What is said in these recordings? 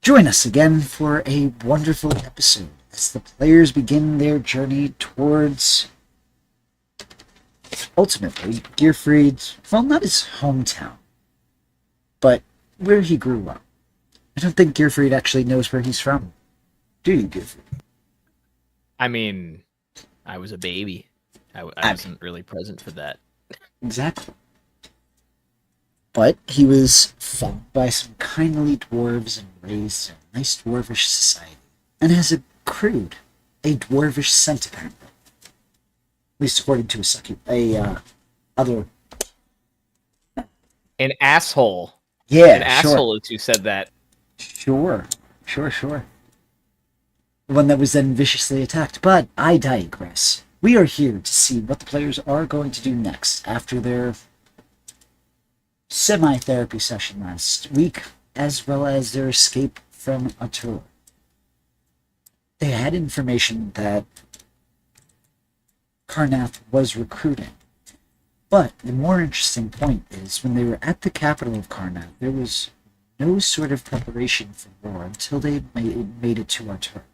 Join us again for a wonderful episode as the players begin their journey towards, ultimately, Gearfried's, well, not his hometown, but where he grew up. I don't think Gearfried actually knows where he's from. Do you, Gearfried? I mean, I was a baby. I wasn't really present for that. Exactly. But he was fed by some kindly dwarves and raised in a nice dwarvish society, and has accrued a dwarvish scent, apparently. At least according to other. An asshole. Yeah, An sure. asshole is who said that. Sure. The one that was then viciously attacked. But I digress. We are here to see what the players are going to do next after their semi-therapy session last week, as well as their escape from a tour. They had information that Karnath was recruiting. But the more interesting point is when they were at the capital of Karnath, there was no sort of preparation for war until they made it to Artur,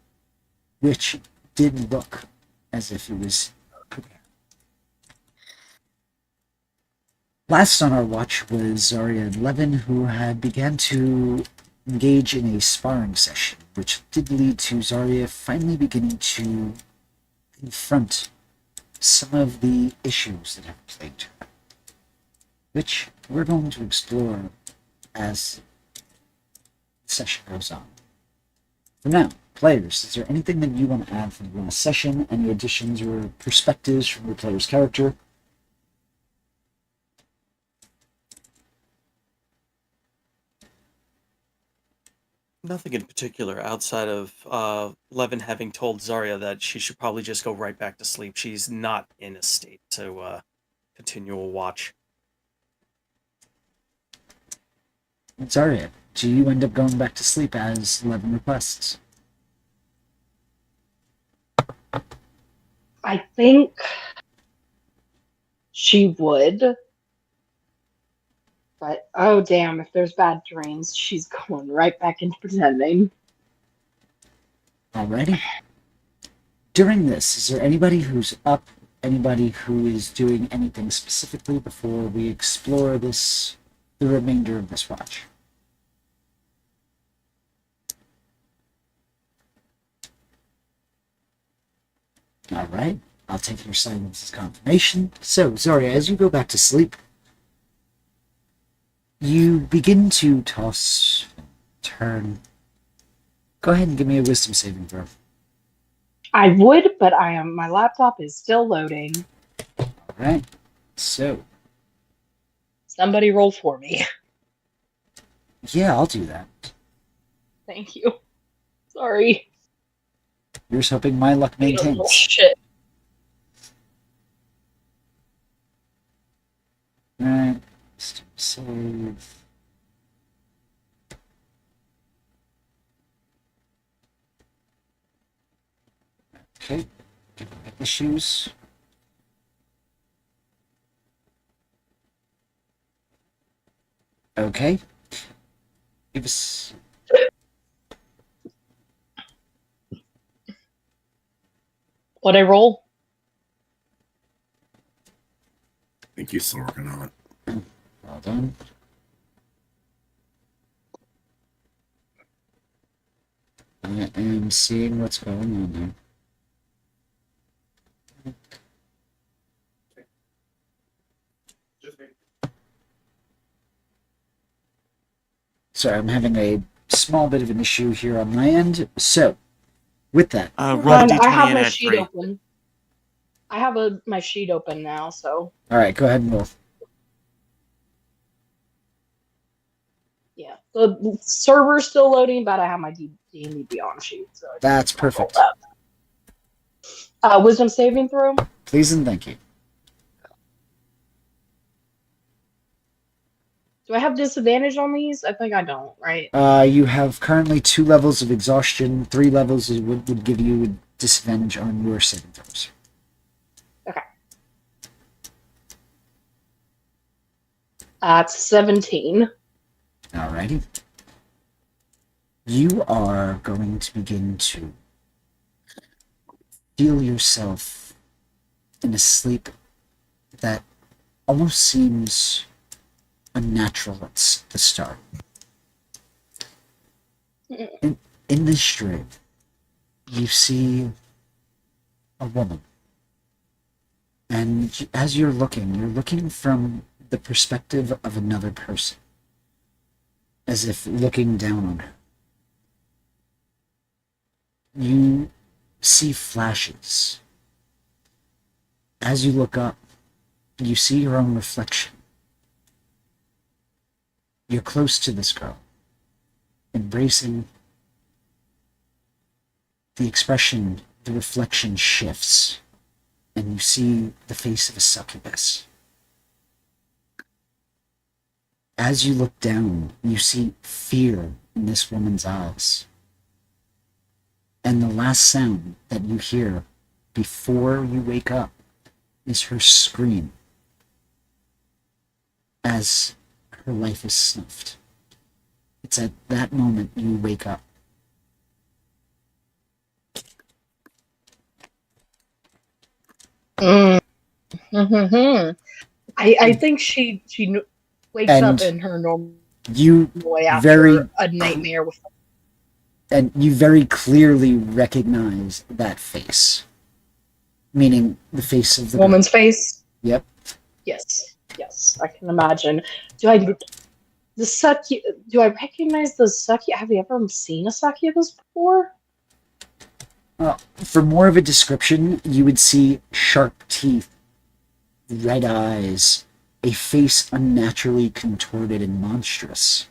which did look as if it was prepared. Last on our watch was Zarya and Levin, who had began to engage in a sparring session, which did lead to Zarya finally beginning to confront some of the issues that have plagued her, which we're going to explore as the session goes on. For now, players, is there anything that you want to add from the last session? Any additions or perspectives from your player's character? Nothing in particular outside of Levin having told Zarya that she should probably just go right back to sleep. She's not in a state to continue a watch. Zarya, do you end up going back to sleep as Levin requests? I think she would. But, oh damn, if there's bad dreams, she's going right back into pretending. Alrighty. During this, is there anybody who's up, anybody who is doing anything specifically before we explore the remainder of this watch? Alright, I'll take your silence as confirmation. So, Zarya, as you go back to sleep, you begin to toss, turn. Go ahead and give me a wisdom saving throw. I would, but my laptop is still loading. Alright, so. Somebody roll for me. Yeah, I'll do that. Thank you. Sorry. You're just hoping my luck maintains. Shit. Alright, save. Okay, issues. Okay. Give us. What'd I roll? I think you're still working on it. Well done. I am seeing what's going on here. Sorry, I'm having a small bit of an issue here on my end. So, with that, Roll D20 I have and my add sheet 3. open. I have my sheet open now, so alright, go ahead and roll. yeah. The server's still loading, but I have my D&D Beyond sheet. So That's perfect. Wisdom saving throw. Please and thank you. Do I have disadvantage on these? I think I don't, right? You have currently 2 levels of exhaustion. 3 levels would give you a disadvantage on your saving throws. Okay. It's 17. Alrighty. You are going to begin to feel yourself in a sleep that almost seems unnatural at the start. In this dream, you see a woman. And as you're looking from the perspective of another person, as if looking down on her. You see flashes. As you look up, you see your own reflection. You're close to this girl, embracing the expression, the reflection shifts, and you see the face of a succubus. As you look down, you see fear in this woman's eyes. And the last sound that you hear before you wake up is her scream as her life is snuffed. It's at that moment you wake up. I think she wakes And up in her normal You way after very a nightmare with and you very clearly recognize that face, meaning the face of the girl. woman's face. Yep. Yes, I can imagine. Do I recognize the succubus? Have you ever seen a succubus before? For more of a description, you would see sharp teeth, red eyes, a face unnaturally contorted and monstrous.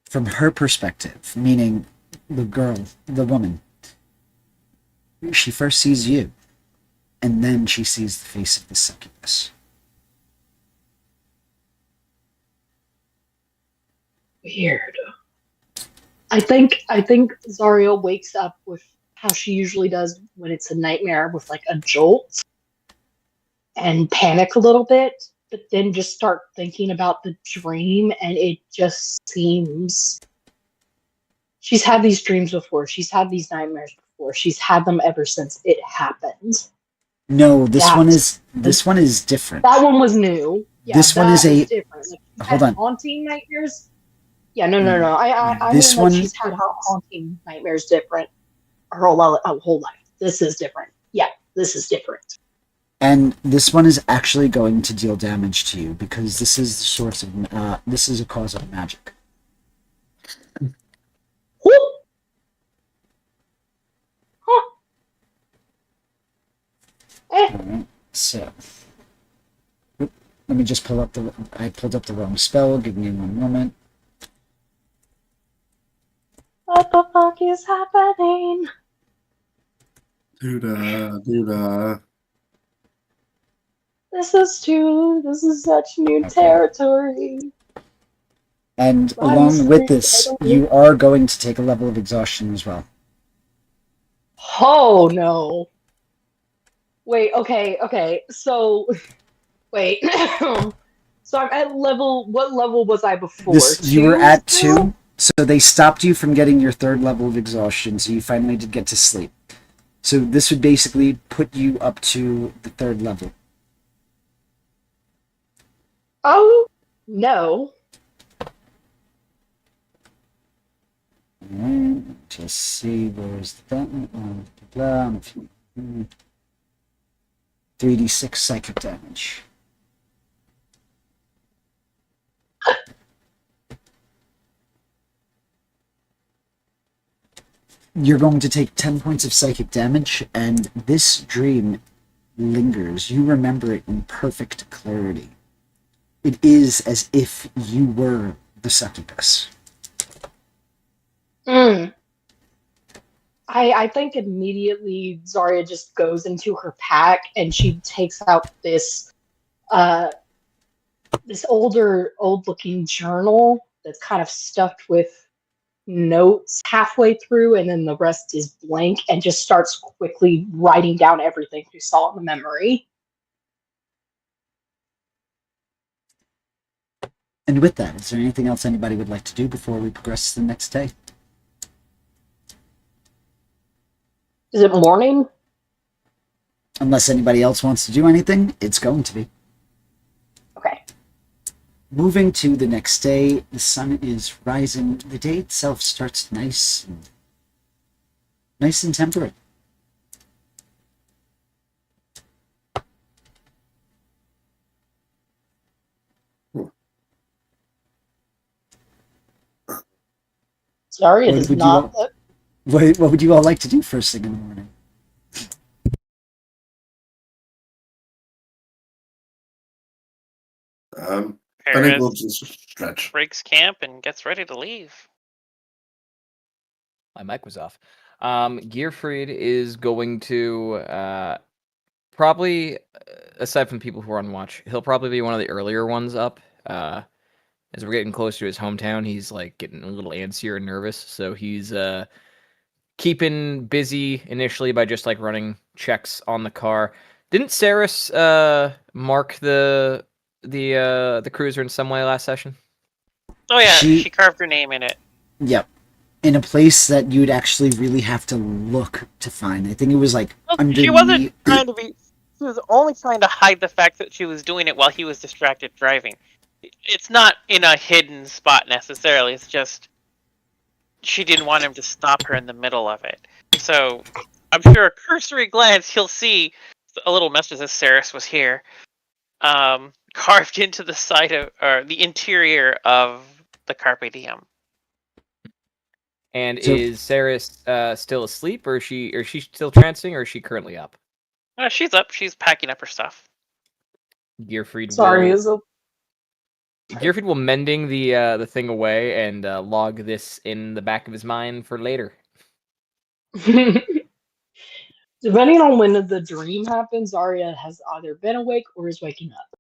From her perspective, meaning the girl, the woman, she first sees you, and then she sees the face of the succubus. Weird. I think Zaria wakes up with how she usually does when it's a nightmare, with like a jolt and panic a little bit, but then just start thinking about the dream, and it just seems she's had these dreams before. She's had these nightmares before. She's had them ever since it happened. No, this That- one is different. That one was new. Yeah, This one that is a- different. Like, she's hold had on. haunting nightmares. Yeah, no. I This mean, one- like, she's had haunting nightmares her whole life. This is different. Yeah, this is different. And this one is actually going to deal damage to you because this is the source of this is a cause of magic. Whoop. Huh. Alright, so Oop, let me just I pulled up the wrong spell. Give me one moment. What the fuck is happening? Duda. This is such new territory. And I'm along with sorry, this, I don't you are going to take a level of exhaustion as well. Oh no. Wait, okay. So wait. So I'm at what level was I before? You were at still? 2, so they stopped you from getting your 3rd level of exhaustion, so you finally did get to sleep. So this would basically put you up to the 3rd level. Oh no. Alright, just see where's the button. Blah, 3d6 psychic damage. You're going to take 10 points of psychic damage, and this dream lingers. You remember it in perfect clarity. It is as if you were the succubus. I think immediately Zarya just goes into her pack and she takes out this old looking journal that's kind of stuffed with notes halfway through, and then the rest is blank, and just starts quickly writing down everything she saw in the memory. And with that, is there anything else anybody would like to do before we progress to the next day? Is it morning? Unless anybody else wants to do anything, it's going to be. Okay. Moving to the next day, the sun is rising. The day itself starts nice and temperate. Sorry, it What is would you not. all- What would you all like to do first thing in the morning? I think we'll Paris just stretch. breaks camp and gets ready to leave. My mic was off. Gearfried is going to probably, aside from people who are on watch, he'll probably be one of the earlier ones up. As we're getting closer to his hometown, he's like getting a little antsier and nervous, so he's keeping busy initially by just like running checks on the car. Didn't Saris mark the cruiser in some way last session? Oh yeah, She- she carved her name in it. Yep. In a place that you'd actually really have to look to find. I think it was like Well, underneath. she wasn't trying to be. She was only trying to hide the fact that she was doing it while he was distracted driving. It's not in a hidden spot necessarily. It's just she didn't want him to stop her in the middle of it. So I'm sure a cursory glance he'll see a little message that Saris was here, carved into the side of or the interior of the Carpe Diem. And So- is Saris still asleep, or is she still trancing, or is she currently up? She's up. She's packing up her stuff. Gearfried Sorry, will, is a Gearfried will mending the thing away and log this in the back of his mind for later. Depending on when the dream happens, Arya has either been awake or is waking up.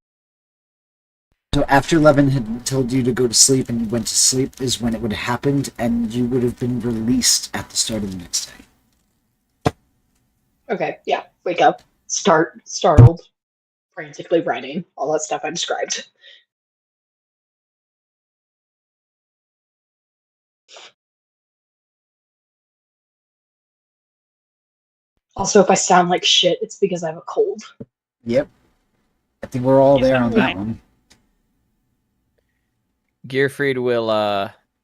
So after Levin had told you to go to sleep and you went to sleep is when it would have happened, and you would have been released at the start of the next day. Okay, yeah, wake up, startled, frantically writing, all that stuff I described. Also, if I sound like shit, it's because I have a cold. Yep. I think we're all You there sound on that fine. one. Gearfried will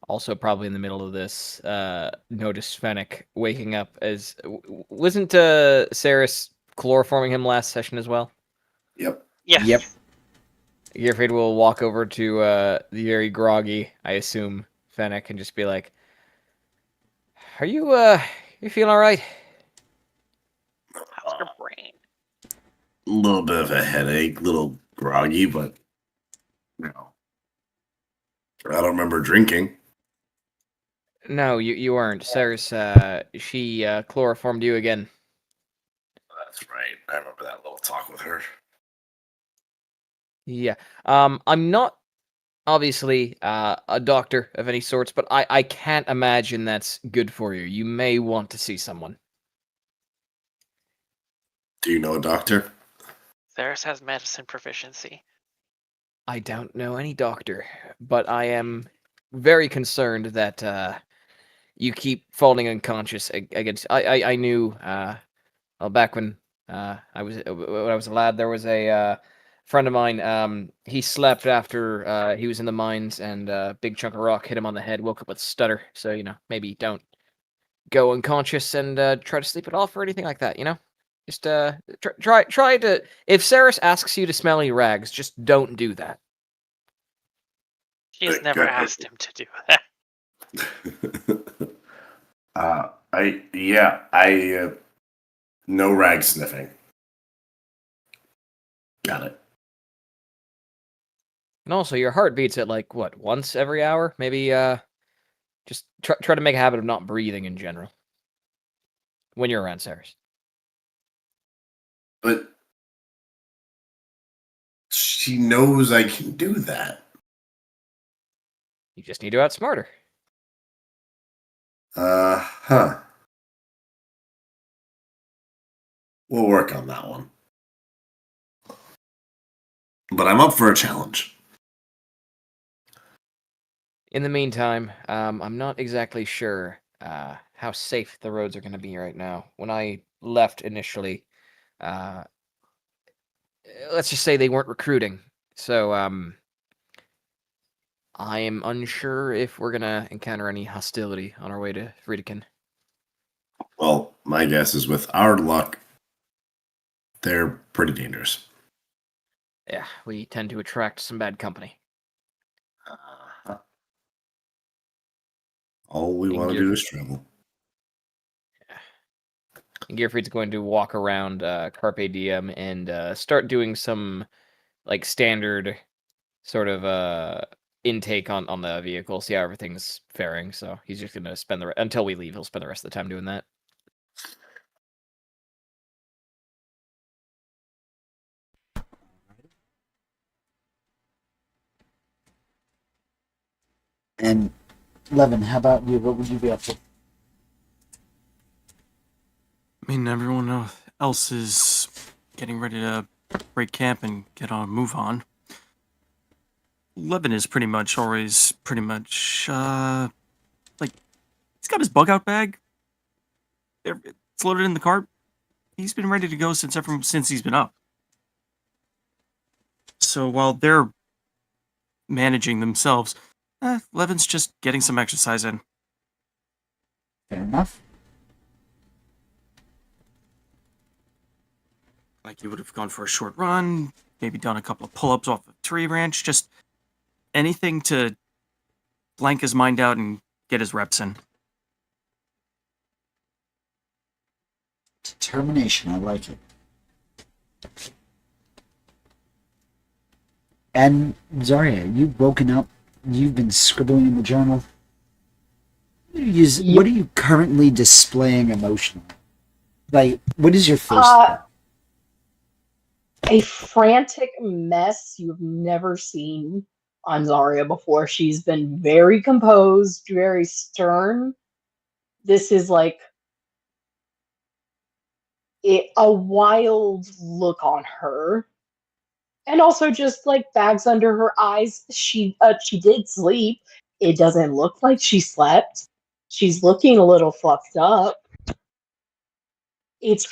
also probably in the middle of this notice Fennec waking up as wasn't Saris chloroforming him last session as well? Yep. Yes. Yep. Gearfried will walk over to the very groggy, I assume, Fennec and just be like, "Are you feeling all right?" How's your brain? A little bit of a headache, a little groggy, but no. I don't remember drinking. No, you weren't. Saris, she chloroformed you again. That's right. I remember that little talk with her. Yeah. I'm not obviously a doctor of any sorts, but I can't imagine that's good for you. You may want to see someone. Do you know a doctor? Theris has medicine proficiency. I don't know any doctor, but I am very concerned that you keep falling unconscious against. I knew well, back when I was a lad, there was a friend of mine. He slept after he was in the mines, and a big chunk of rock hit him on the head. Woke up with a stutter. So maybe don't go unconscious and try to sleep it off or anything like that. Just try to. If Saris asks you to smell any rags, just don't do that. She's never Okay. asked him to do that. I no rag sniffing. Got it. And also, your heart beats at like what, once every hour? Maybe just try to make a habit of not breathing in general when you're around Saris. But she knows I can do that. You just need to outsmart her. Huh. We'll work on that one. But I'm up for a challenge. In the meantime, I'm not exactly sure how safe the roads are going to be right now. When I left initially, uh, let's just say they weren't recruiting. So I am unsure if we're going to encounter any hostility on our way to Friedekin. Well, my guess is with our luck, they're pretty dangerous. Yeah, we tend to attract some bad company. All we want to Gear- do is travel. And Gearfried's going to walk around Carpe Diem and start doing some like standard sort of intake on the vehicle, see how everything's faring. So he's just gonna spend until we leave. He'll spend the rest of the time doing that. And Levin, how about you? What would you be up to? I mean, everyone else is getting ready to break camp and get on, move on. Levin is pretty much always like he's got his bug out bag. It's loaded in the cart. He's been ready to go since he's been up. So while they're managing themselves, Levin's just getting some exercise in. Fair enough. Like he would have gone for a short run, maybe done a couple of pull-ups off a tree branch, just anything to blank his mind out and get his reps in. Determination, I like it. And Zarya, you've woken up. You've been scribbling in the journal. What are you currently displaying emotionally? Like, what is your first thought? A frantic mess you've never seen on Zarya before. She's been very composed, very stern. This is like a wild look on her. And also just like bags under her eyes. She did sleep. It doesn't look like she slept. She's looking a little fucked up. It's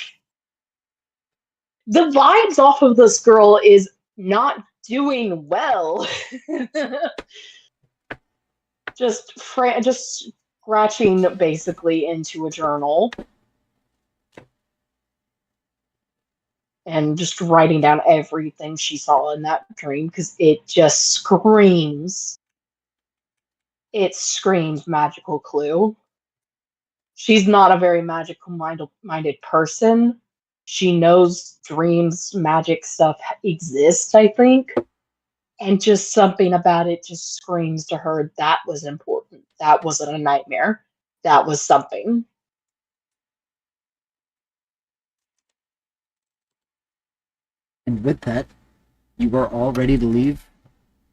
the vibes off of this girl is not doing well. just scratching basically into a journal and just writing down everything she saw in that dream because it just screams. It screams magical clue. She's not a very magical minded person. She knows dreams, magic stuff exists, I think. And just something about it just screams to her that was important. That wasn't a nightmare. That was something. And with that, you are all ready to leave.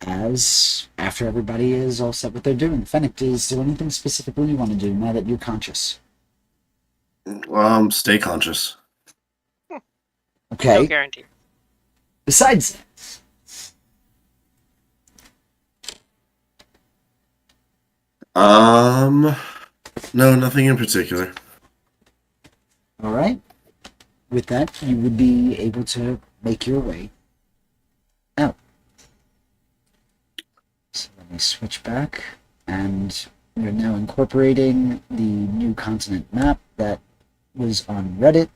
As after everybody is all set what they're doing. Fennec, is there anything specifically you want to do now that you're conscious? Stay conscious. Okay. No guarantee. Besides No, nothing in particular. all right. With that, you would be able to make your way out. So let me switch back, and we're now incorporating the new continent map that was on Reddit.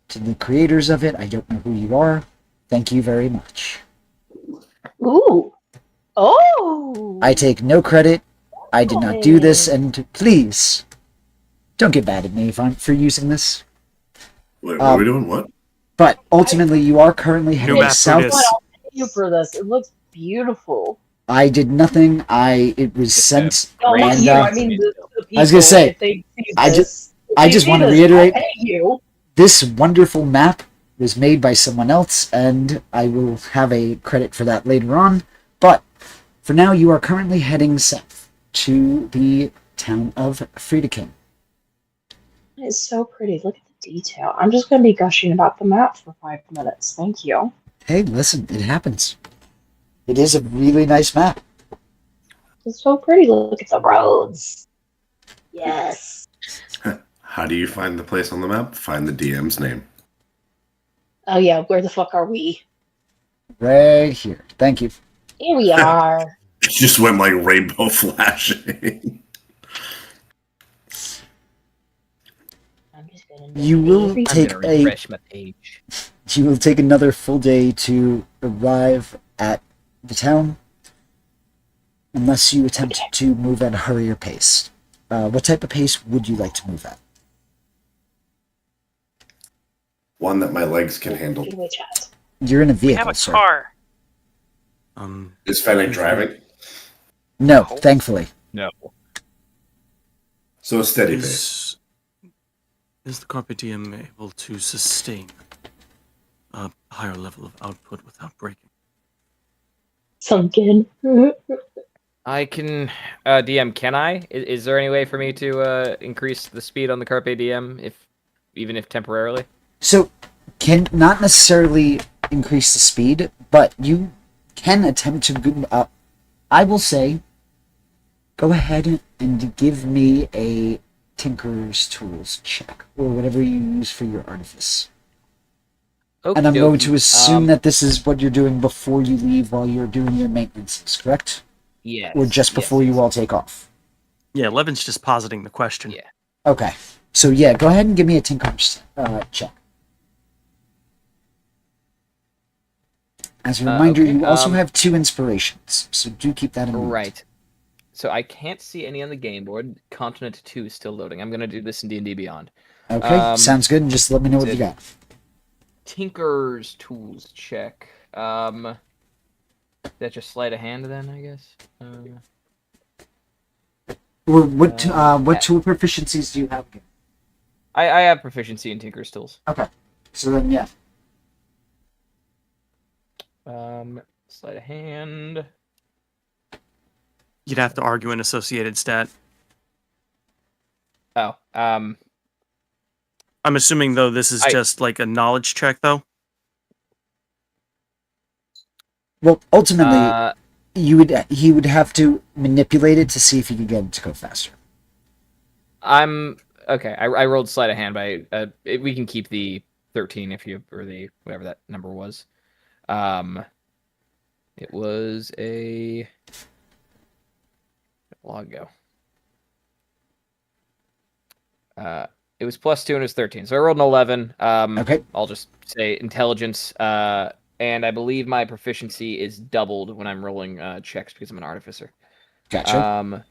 To the creators of it, I don't know who you are. Thank you very much. Ooh. Oh. I take no credit. I did not do this, and please, don't get mad at me for using this. Wait, what are we doing? What? But ultimately, you are currently heading map for south. this. I'll pay you for this. It looks beautiful. I did nothing. It was sent. No, not and, you. I mean, the people, I was gonna say, if they see I this, if I they just see want to this, reiterate, I'll pay you. this wonderful map was made by someone else, and I will have a credit for that later on. But for now, you are currently heading south to the town of Friedekin. It's so pretty. Look at the detail. I'm just going to be gushing about the map for 5 minutes. Thank you. Hey, listen, it happens. It is a really nice map. It's so pretty. Look at the roads. Yes. How do you find the place on the map? Find the DM's name. Oh yeah, where the fuck are we? Right here. Thank you. Here we are. It just went like rainbow flashing. I'm just gonna You will every- I'm take gonna a refresh my page. you will take another full day to arrive at the town, unless you attempt to move at a hurrier pace. What type of pace would you like to move at? One that my legs can handle. Get away, chat. You're in a We have vehicle, a sir. car. Is Fennec driving? No, thankfully. No. So a steady pace. Is the Carpe Diem able to sustain a higher level of output without breaking? Sunken. I can DM. Can I? Is there any way for me to increase the speed on the Carpe Diem, even if temporarily? So, can not necessarily increase the speed, but you can attempt to. I will say, go ahead and give me a Tinker's Tools check, or whatever you use for your artifice. And I'm going to assume that this is what you're doing before you leave while you're doing your maintenance, correct? Yes. Or just before you all take off? Yeah, Levin's just positing the question. Yeah. Okay. So yeah, go ahead and give me a Tinker's check. As a reminder, okay, you also have 2 inspirations, so do keep that in mind. Right. So I can't see any on the game board. Continent 2 is still loading. I'm gonna do this in D&D Beyond. Okay, sounds good. And just let me know what you got. Tinker's Tools check. That's just sleight of hand then, I guess. Or what tool proficiencies do you have again? I have proficiency in Tinker's Tools. Okay, so then yeah. Sleight of hand. You'd have to argue an associated stat. Oh, I'm assuming though this is just like a knowledge check though. Well, ultimately, he would have to manipulate it to see if he could get it to go faster. I'm okay. I rolled sleight of hand by. We can keep the 13 if you or the whatever that number was. It was a long ago. It was +2 and it was 13. So I rolled an 11. Okay. I'll just say intelligence. And I believe my proficiency is doubled when I'm rolling checks because I'm an artificer. Gotcha.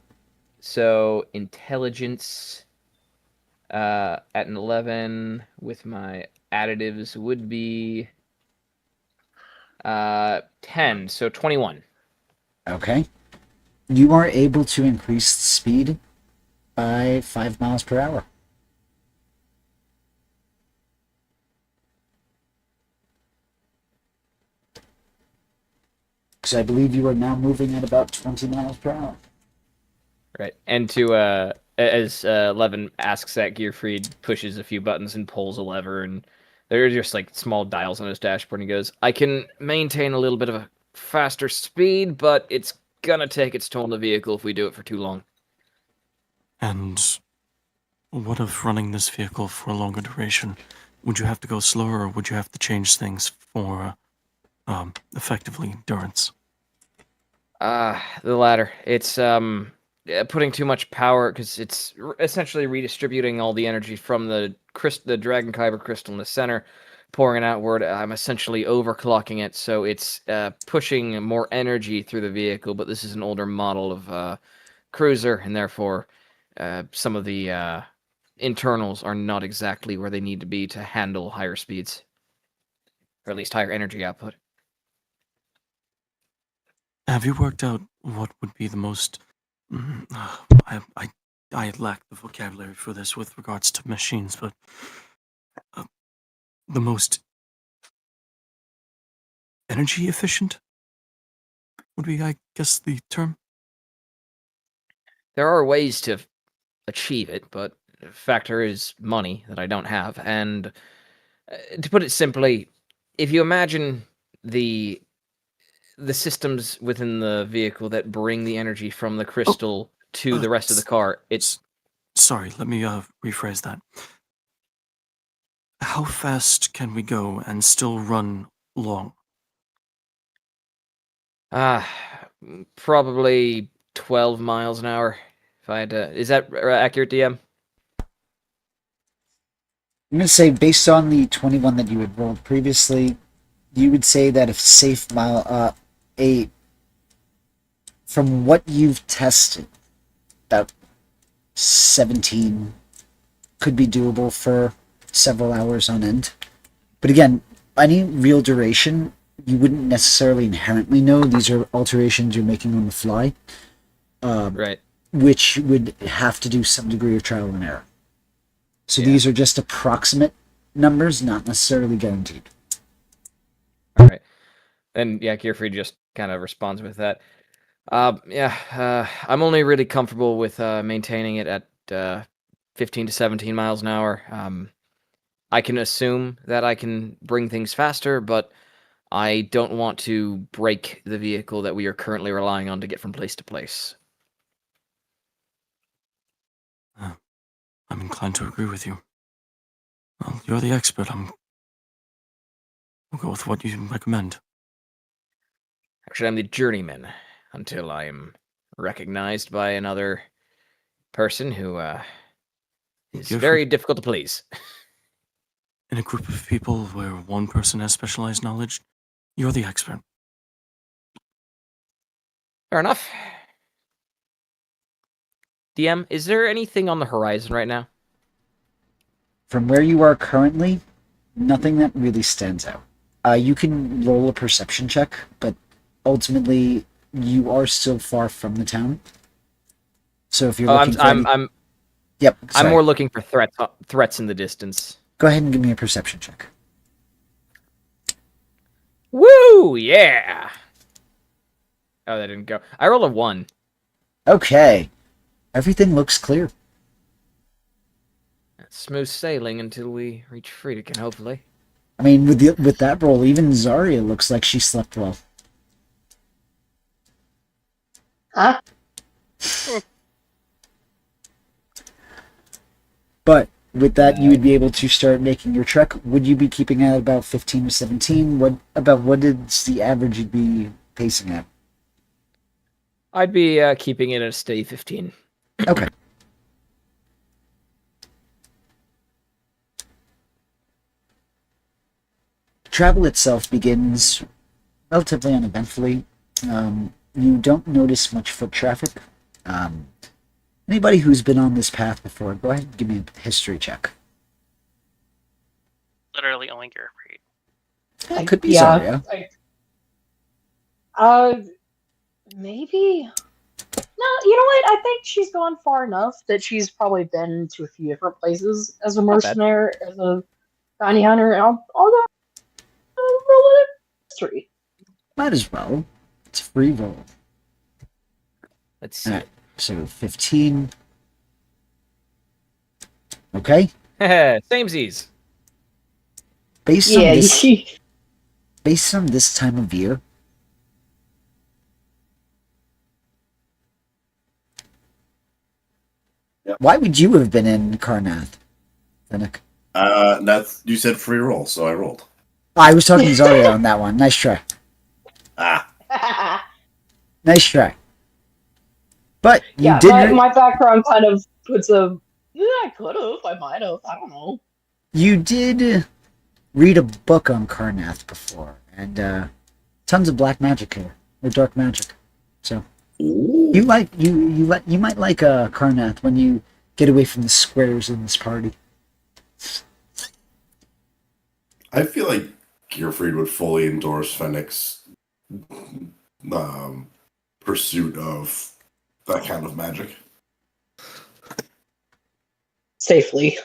So intelligence at an 11 with my additives would be 10, so 21. Okay. You are able to increase the speed by 5 miles per hour. Because I believe you are now moving at about 20 miles per hour. Right. And to as Levin asks that, Gearfried pushes a few buttons and pulls a lever, and there are just like small dials on his dashboard, and he goes, I can maintain a little bit of a faster speed, but it's gonna take its toll on the vehicle if we do it for too long. And what of running this vehicle for a longer duration? Would you have to go slower, or would you have to change things for effectively endurance? The latter. It's putting too much power because it's essentially redistributing all the energy from the Dragon Kyber crystal in the center, pouring it outward. I'm essentially overclocking it, so it's pushing more energy through the vehicle. But this is an older model of cruiser, and therefore some of the internals are not exactly where they need to be to handle higher speeds, or at least higher energy output. Have you worked out what would be the most? I lack the vocabulary for this with regards to machines, but the most energy efficient would be, I guess, the term. There are ways to achieve it, but the factor is money that I don't have. And to put it simply, if you imagine the the systems within the vehicle that bring the energy from the crystal to the rest of the car. It's Sorry, let me rephrase that. How fast can we go and still run long? probably 12 miles an hour. If I had to, is that accurate, DM? I'm going to say, based on the 21 that you had rolled previously, you would say that if safe mile, from what you've tested, about 17 could be doable for several hours on end. But again, any real duration, you wouldn't necessarily inherently know. These are alterations you're making on the fly, Right. which would have to do some degree of trial and error. So Yeah. these are just approximate numbers, not necessarily guaranteed. All right. And yeah, Gearfree just kind of responds with that. I'm only really comfortable with maintaining it at 15 to 17 miles an hour. I can assume that I can bring things faster, but I don't want to break the vehicle that we are currently relying on to get from place to place. I'm inclined to agree with you. Well, you're the expert. I'll go with what you recommend. Actually, I'm the journeyman until I am recognized by another person who is Gearfree- very difficult to please. In a group of people where one person has specialized knowledge, you're the expert. Fair enough. DM, is there anything on the horizon right now? From where you are currently, nothing that really stands out. You can roll a perception check, but ultimately you are still far from the town. So if you're Oh, looking for any- Yep, I'm sorry. more looking for threats in the distance. Go ahead and give me a perception check. Woo! Yeah. Oh, that didn't go. I rolled a 1. Okay. Everything looks clear. Smooth sailing until we reach Friedeken, hopefully. I mean, with that roll, even Zarya looks like she slept well. Huh? But with that, you would be able to start making your trek. Would you be keeping at about 15 to 17? What is the average you'd be pacing at? I'd be keeping it at a steady 15. Okay. Travel itself begins relatively uneventfully. You don't notice much foot traffic. Anybody who's been on this path before, go ahead and give me a history check. Literally only Gearfree. It could be Zarya. Maybe. No, you know what? I think she's gone far enough that she's probably been to a few different places as a bad. mercenary, as a bounty hunter. And I'll go roll it history. Might as well. It's a free roll. Let's see. Alright, so 15. Okay. Samesies. Based on Yeah, this, based on this time of year, Yep. Why would you have been in Karnath, Finnick? That's you said free roll, so I rolled. I was talking to Zarya on that one. Nice try. Ah, Nice try. But you yeah, did. my background kind of puts a. Yeah, I could have. I might have. I don't know. You did read a book on Karnath before, and tons of black magic here, or dark magic. So ooh. you might like Karnath when you get away from the squares in this party. I feel like Gearfried would fully endorse Fennec's pursuit of that kind of magic. Safely.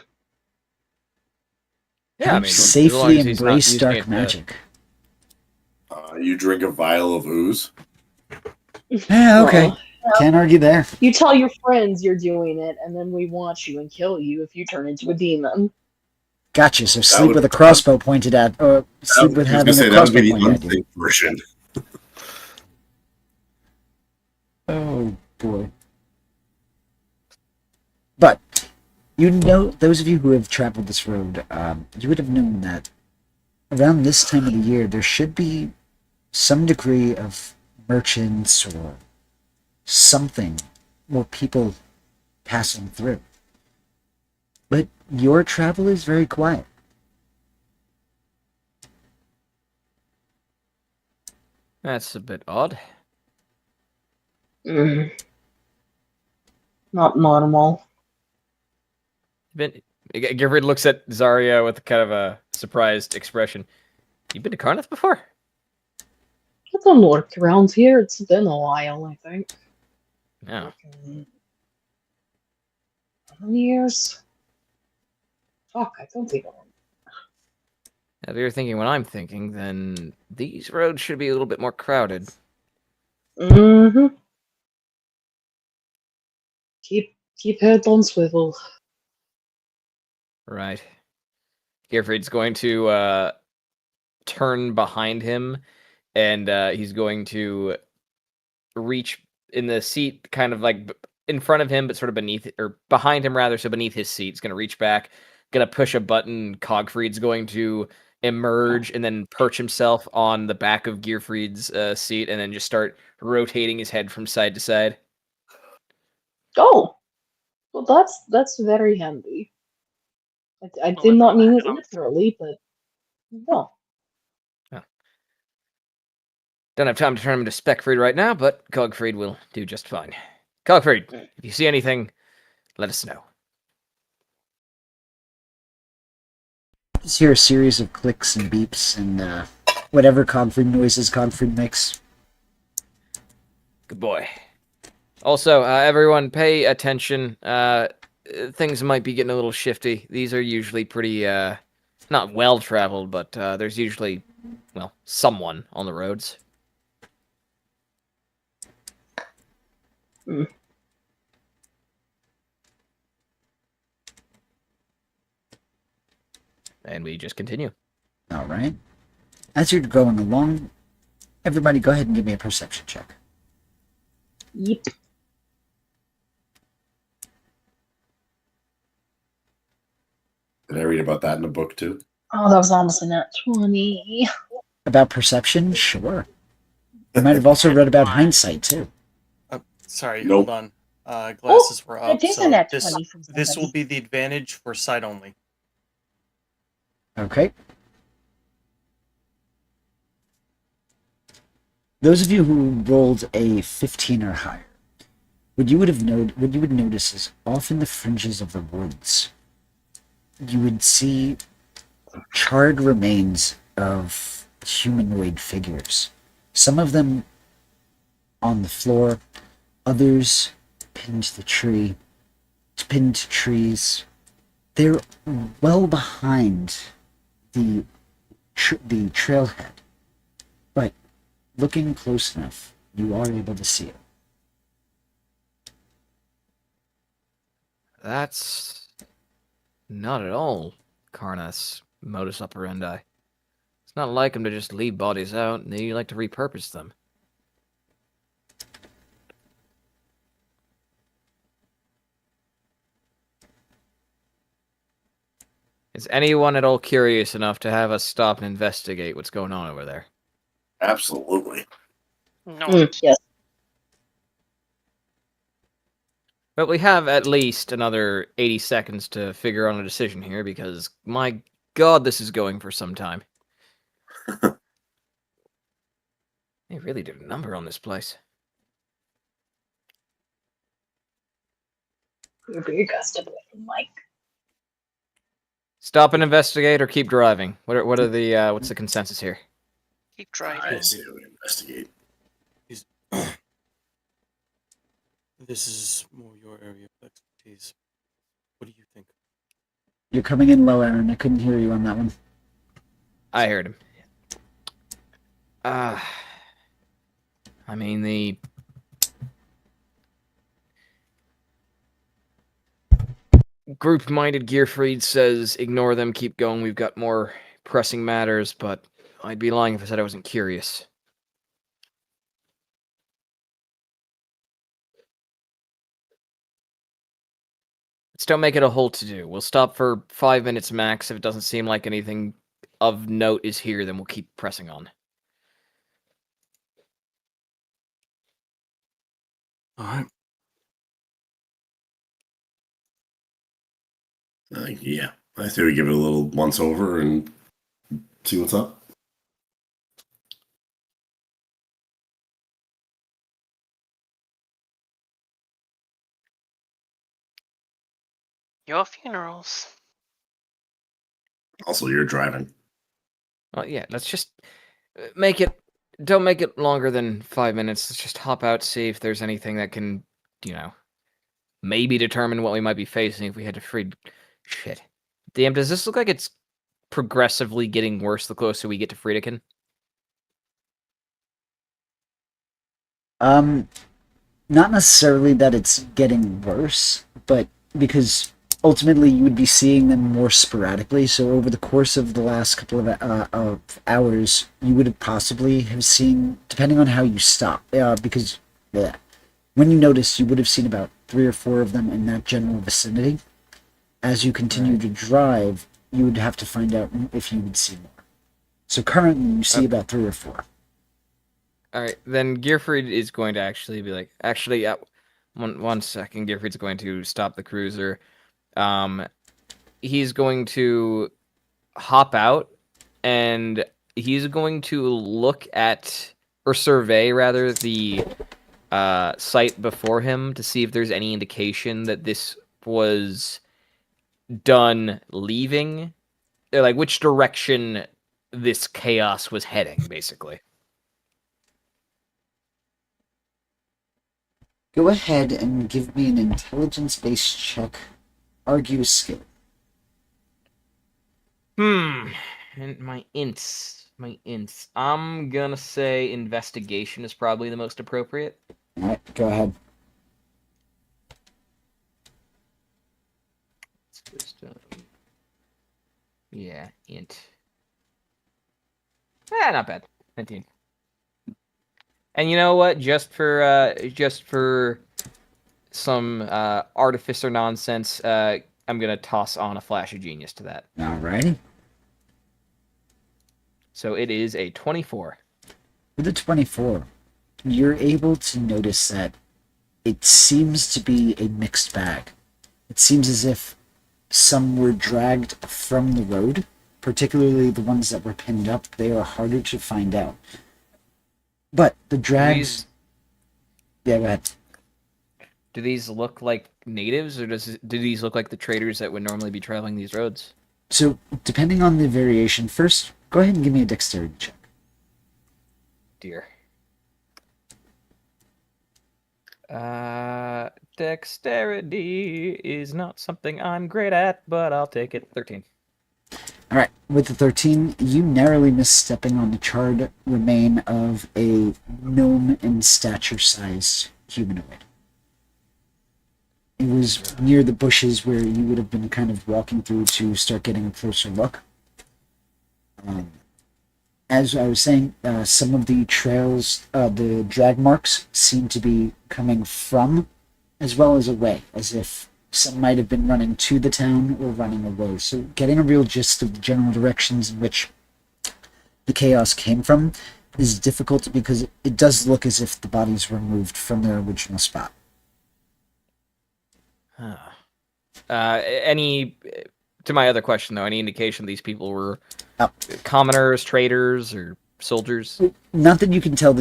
Yeah, I mean, as long Safely as he's not embrace using dark it to- magic. You drink a vial of ooze. Yeah, okay. Can't argue there. You tell your friends you're doing it, and then we watch you and kill you if you turn into a demon. Gotcha. So sleep would- with a crossbow pointed at, or sleep with I was having gonna say a that would crossbow be the pointed at you. unsafe version. Oh boy. But you know, those of you who have traveled this road, you would have known that around this time of the year there should be some degree of merchants or something, or people passing through. But your travel is very quiet. That's a bit odd. Mm. Not normal. Givrid looks at Zarya with kind of a surprised expression. You been to Karnath before? I've done work around here. It's been a while, I think. No. How many years? Fuck, I don't even remember. If you're thinking what I'm thinking, then these roads should be a little bit more crowded. Mm-hmm. Keep head on swivel. Right. Gifrid's going to turn behind him, and he's going to reach in the seat, kind of like in front of him, but sort of beneath, or behind him rather, so beneath his seat. He's going to reach back, going to push a button. Cogfried's going to emerge and then perch himself on the back of Gearfried's seat, and then just start rotating his head from side to side. Oh, well, that's very handy. I Well, did not that's mean it fine. literally, but no. Don't have time to turn him into Speckfried right now, but Cogfried will do just fine. Cogfried, if you see anything, let us know. Just hear a series of clicks and beeps and whatever Cogfried noises Cogfried makes. Good boy. Also, everyone pay attention. Things might be getting a little shifty. These are usually pretty, not well-traveled, but there's usually, well, someone on the roads. Mm. And we just continue. All right. As you're going along, everybody go ahead and give me a perception check. Yep. Did I read about that in a book too? Oh, that was honestly not 20. About perception? Sure. You might have also read about hindsight, too. Sorry, Nope. hold on. Glasses were up. It is So a nat this 20 from this will somebody. be the advantage for sight only. Okay. Those of you who rolled a 15 or higher, what you would notice is off in the fringes of the woods, you would see charred remains of humanoid figures. Some of them on the floor, others pinned to trees. They're well behind the trailhead, but looking close enough, you are able to see it. That's not at all Karnath's modus operandi. It's not like him to just leave bodies out, and they like to repurpose them. Is anyone at all curious enough to have us stop and investigate what's going on over there? Absolutely. No. Yes. But we have at least another 80 seconds to figure out a decision here, because, my god, this is going for some time. They really did a number on this place. You're very gusted with Mike. Stop and investigate, or keep driving. What's the consensus here? Keep driving. I say we investigate. This is more your area of expertise. What do you think? You're coming in low, Aaron. I couldn't hear you on that one. I heard him. I mean, the group-minded Gearfried says, ignore them, keep going, we've got more pressing matters, but I'd be lying if I said I wasn't curious. Let's don't make it a whole to-do. We'll stop for 5 minutes max. If it doesn't seem like anything of note is here, then we'll keep pressing on. All right. Yeah, I say we give it a little once over and see what's up. Your funerals. Also, you're driving. Well, yeah, let's just make it. Don't make it longer than 5 minutes. Let's just hop out, see if there's anything that can, maybe determine what we might be facing if we had to free. Shit. Damn, does this look like it's progressively getting worse the closer we get to Friedekin? Not necessarily that it's getting worse, but because ultimately you would be seeing them more sporadically. So over the course of the last couple of hours, you would have possibly have seen, depending on how you stop, because when you notice, you would have seen about 3 or 4 of them in that general vicinity. As you continue to drive, you would have to find out if you would see more. So currently, you see about 3 or 4. All right, then Gearfried is going to actually be like, one second. Gearfried's going to stop the cruiser. He's going to hop out, and he's going to look at, or survey rather, the site before him to see if there's any indication that this was done leaving, or like which direction this chaos was heading, basically. Go ahead and give me an intelligence-based check. Argue skill. And my ints. I'm gonna say investigation is probably the most appropriate. Alright, go ahead. Yeah, int. Not bad. 19. And you know what? Just for some artificer nonsense, I'm gonna toss on a flash of genius to that. Alrighty. So it is a 24. With a 24, you're able to notice that it seems to be a mixed bag. It seems as if some were dragged from the road, particularly the ones that were pinned up. They are harder to find out. But the drags... Yeah, go ahead. Do these look like natives, or do these look like the traders that would normally be traveling these roads? So, depending on the variation, first, go ahead and give me a dexterity check. Dear. Dexterity is not something I'm great at, but I'll take it. 13. Alright, with the 13, you narrowly miss stepping on the charred remain of a gnome in stature-sized humanoid. It was near the bushes where you would have been kind of walking through to start getting a closer look. As I was saying, some of the trails, the drag marks, seem to be coming from as well as away, as if some might have been running to the town or running away. So getting a real gist of the general directions in which the chaos came from is difficult because it does look as if the bodies were moved from their original spot. To my other question, though, any indication these people were commoners, traders, or soldiers? Not that you can tell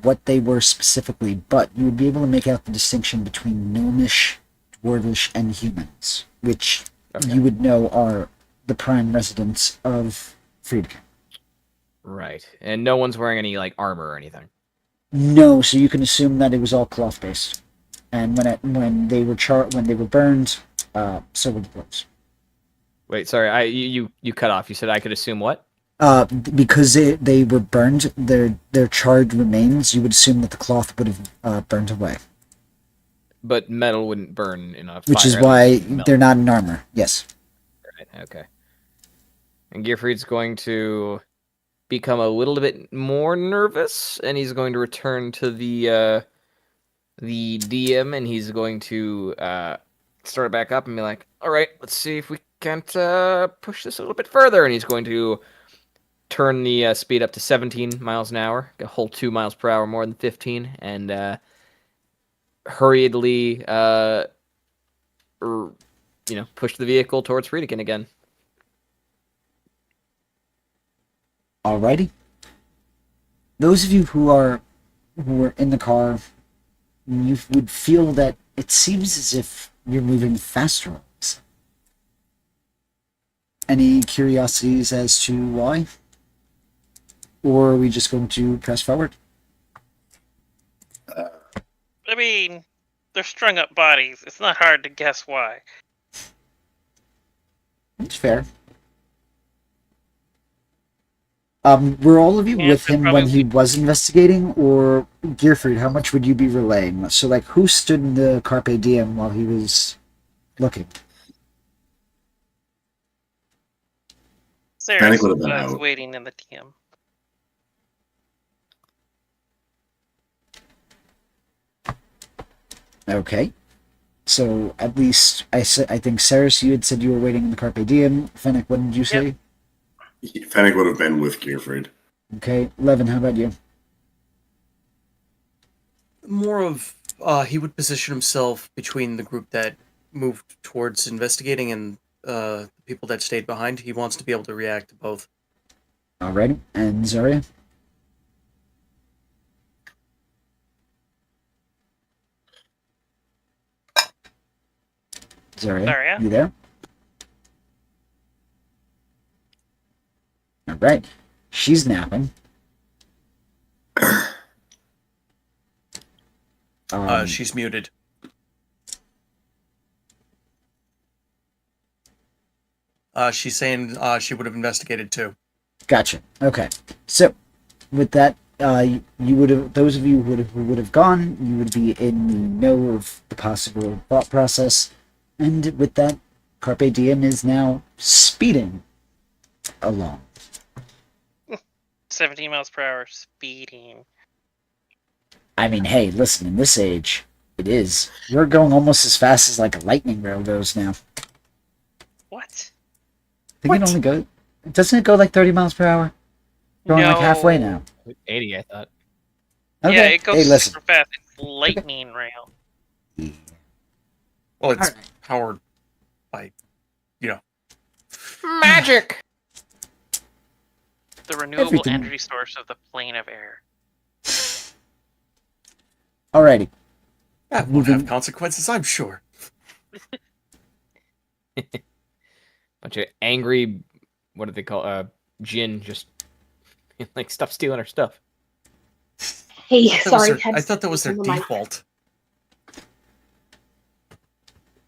what they were specifically, but you would be able to make out the distinction between gnomish, dwarvish, and humans, which you would know are the prime residents of Friedekin. Right, and no one's wearing any armor or anything. No, so you can assume that it was all cloth based, and when they were burned, so were the clothes. Wait, sorry, you cut off. You said I could assume what? Because they were burned, their charred remains, you would assume that the cloth would have burnt away. But metal wouldn't burn in a fire. Which is why they're not in armor, yes. Right, okay. And Gearfried's going to become a little bit more nervous, and he's going to return to the DM, and he's going to start it back up and be like, all right, let's see if we can't push this a little bit further. And he's going to turn the speed up to 17 miles an hour, a whole 2 miles per hour more than 15, and hurriedly, push the vehicle towards Friedkin again. Alrighty. Those of you who are in the car, you would feel that it seems as if you're moving faster all of a sudden. Any curiosities as to why? Or are we just going to press forward? I mean, they're strung up bodies. It's not hard to guess why. That's fair. Were all of you Yeah, with they're him when probably- he was investigating, or Gearfried, how much would you be relaying? So, like, who stood in the Carpe Diem while he was looking? Sarah Panic would have been was out. waiting in the TM. Okay. So, at least, I think, Saris, you had said you were waiting in the Carpe Diem. Fennec, what did you say? Fennec would have been with Gearfried. Okay. Levin, how about you? More of he would position himself between the group that moved towards investigating and the people that stayed behind. He wants to be able to react to both. Alrighty. And Zarya? Zarya? You there? Alright. She's napping. She's muted. She's saying she would have investigated too. Gotcha. Okay. So, with that, you would have, those of you who would have gone, you would be in the know of the possible thought process, and with that, Carpe Diem is now speeding along. 17 miles per hour speeding. I mean, hey, listen, in this age, it is. We're going almost as fast as like a lightning rail goes now. What? I think it only goes. Doesn't it go like 30 miles per hour? Going like halfway now. 80, I thought. Okay. Yeah, it goes Hey, listen. super fast. It's lightning rail. Well, it's Alright. powered by, Magic! The renewable Everything. energy source of the plane of air. Alrighty. that won't Moving- have consequences, I'm sure. Bunch of angry, what do they call, Jin just, like, stop stealing our stuff. Hey, That was sorry, their- had I to thought that was their on the mic. default.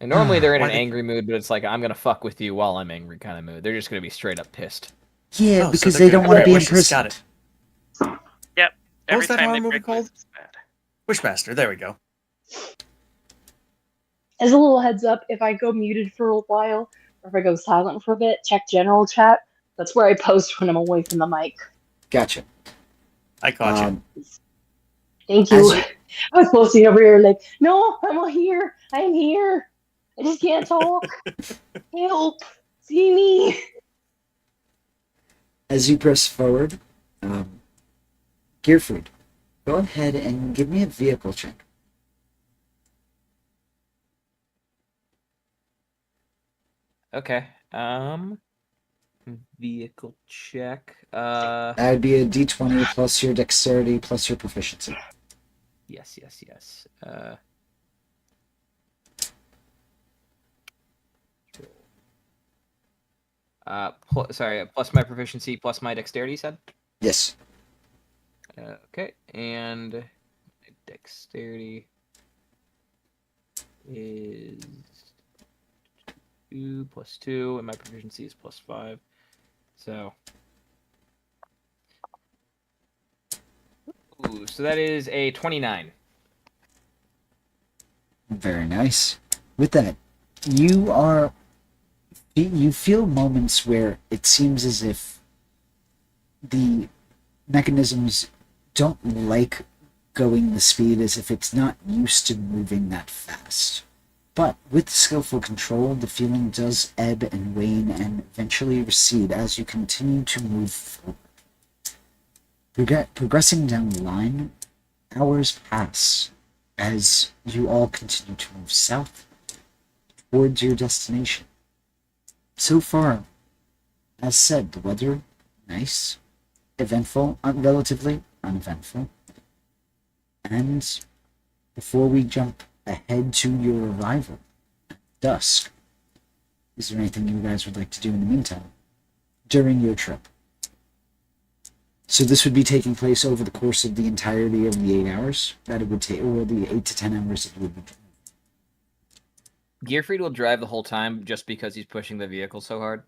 And normally they're in an Why they- angry mood, but it's like, I'm gonna fuck with you while I'm angry kind of mood. They're just gonna be straight up pissed. Yeah, Oh, so because they're they don't good. want to be Alright, wishes, got imprisoned. it. Every was that time horror they movie break called? loose, it's bad. Wishmaster, there we go. As a little heads up, if I go muted for a while, or if I go silent for a bit, check general chat. That's where I post when I'm away from the mic. Gotcha. I caught you. Thank you. As- I was posting over here like, no, I'm all here. I'm here. I just can't talk. Help. See me. As you press forward, Gearfried, go ahead and give me a vehicle check. Okay. Vehicle check. That would be a d20 plus your dexterity plus your proficiency. Yes. Plus my proficiency, plus my dexterity, you said? Yes. Okay, and my dexterity is 2 plus 2, and my proficiency is plus 5. So. Ooh, so that is a 29. Very nice. With that, you feel moments where it seems as if the mechanisms don't like going the speed, as if it's not used to moving that fast. But with skillful control, the feeling does ebb and wane and eventually recede as you continue to move forward. Progressing down the line, hours pass as you all continue to move south towards your destination. So far, as said, the weather, nice, eventful, relatively uneventful. And before we jump ahead to your arrival at dusk, is there anything you guys would like to do in the meantime during your trip? So this would be taking place over the course of the entirety of the 8 hours that it would take, or the 8 to 10 hours that you would be. Gearfried will drive the whole time just because he's pushing the vehicle so hard.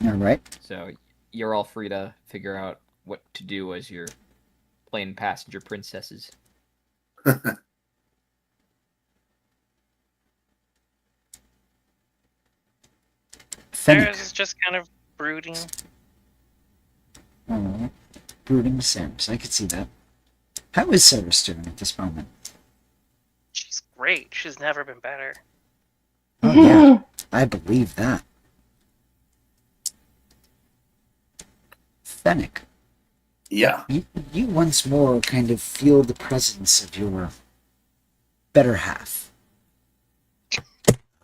All right. So you're all free to figure out what to do as your plain passenger princesses. Fennec. Sarah's is just kind of brooding. All right. Brooding Sims. I could see that. How is Sarah's doing at this moment? She's great. She's never been better. Oh, yeah. I believe that. Fennec, Yeah. you once more kind of feel the presence of your better half.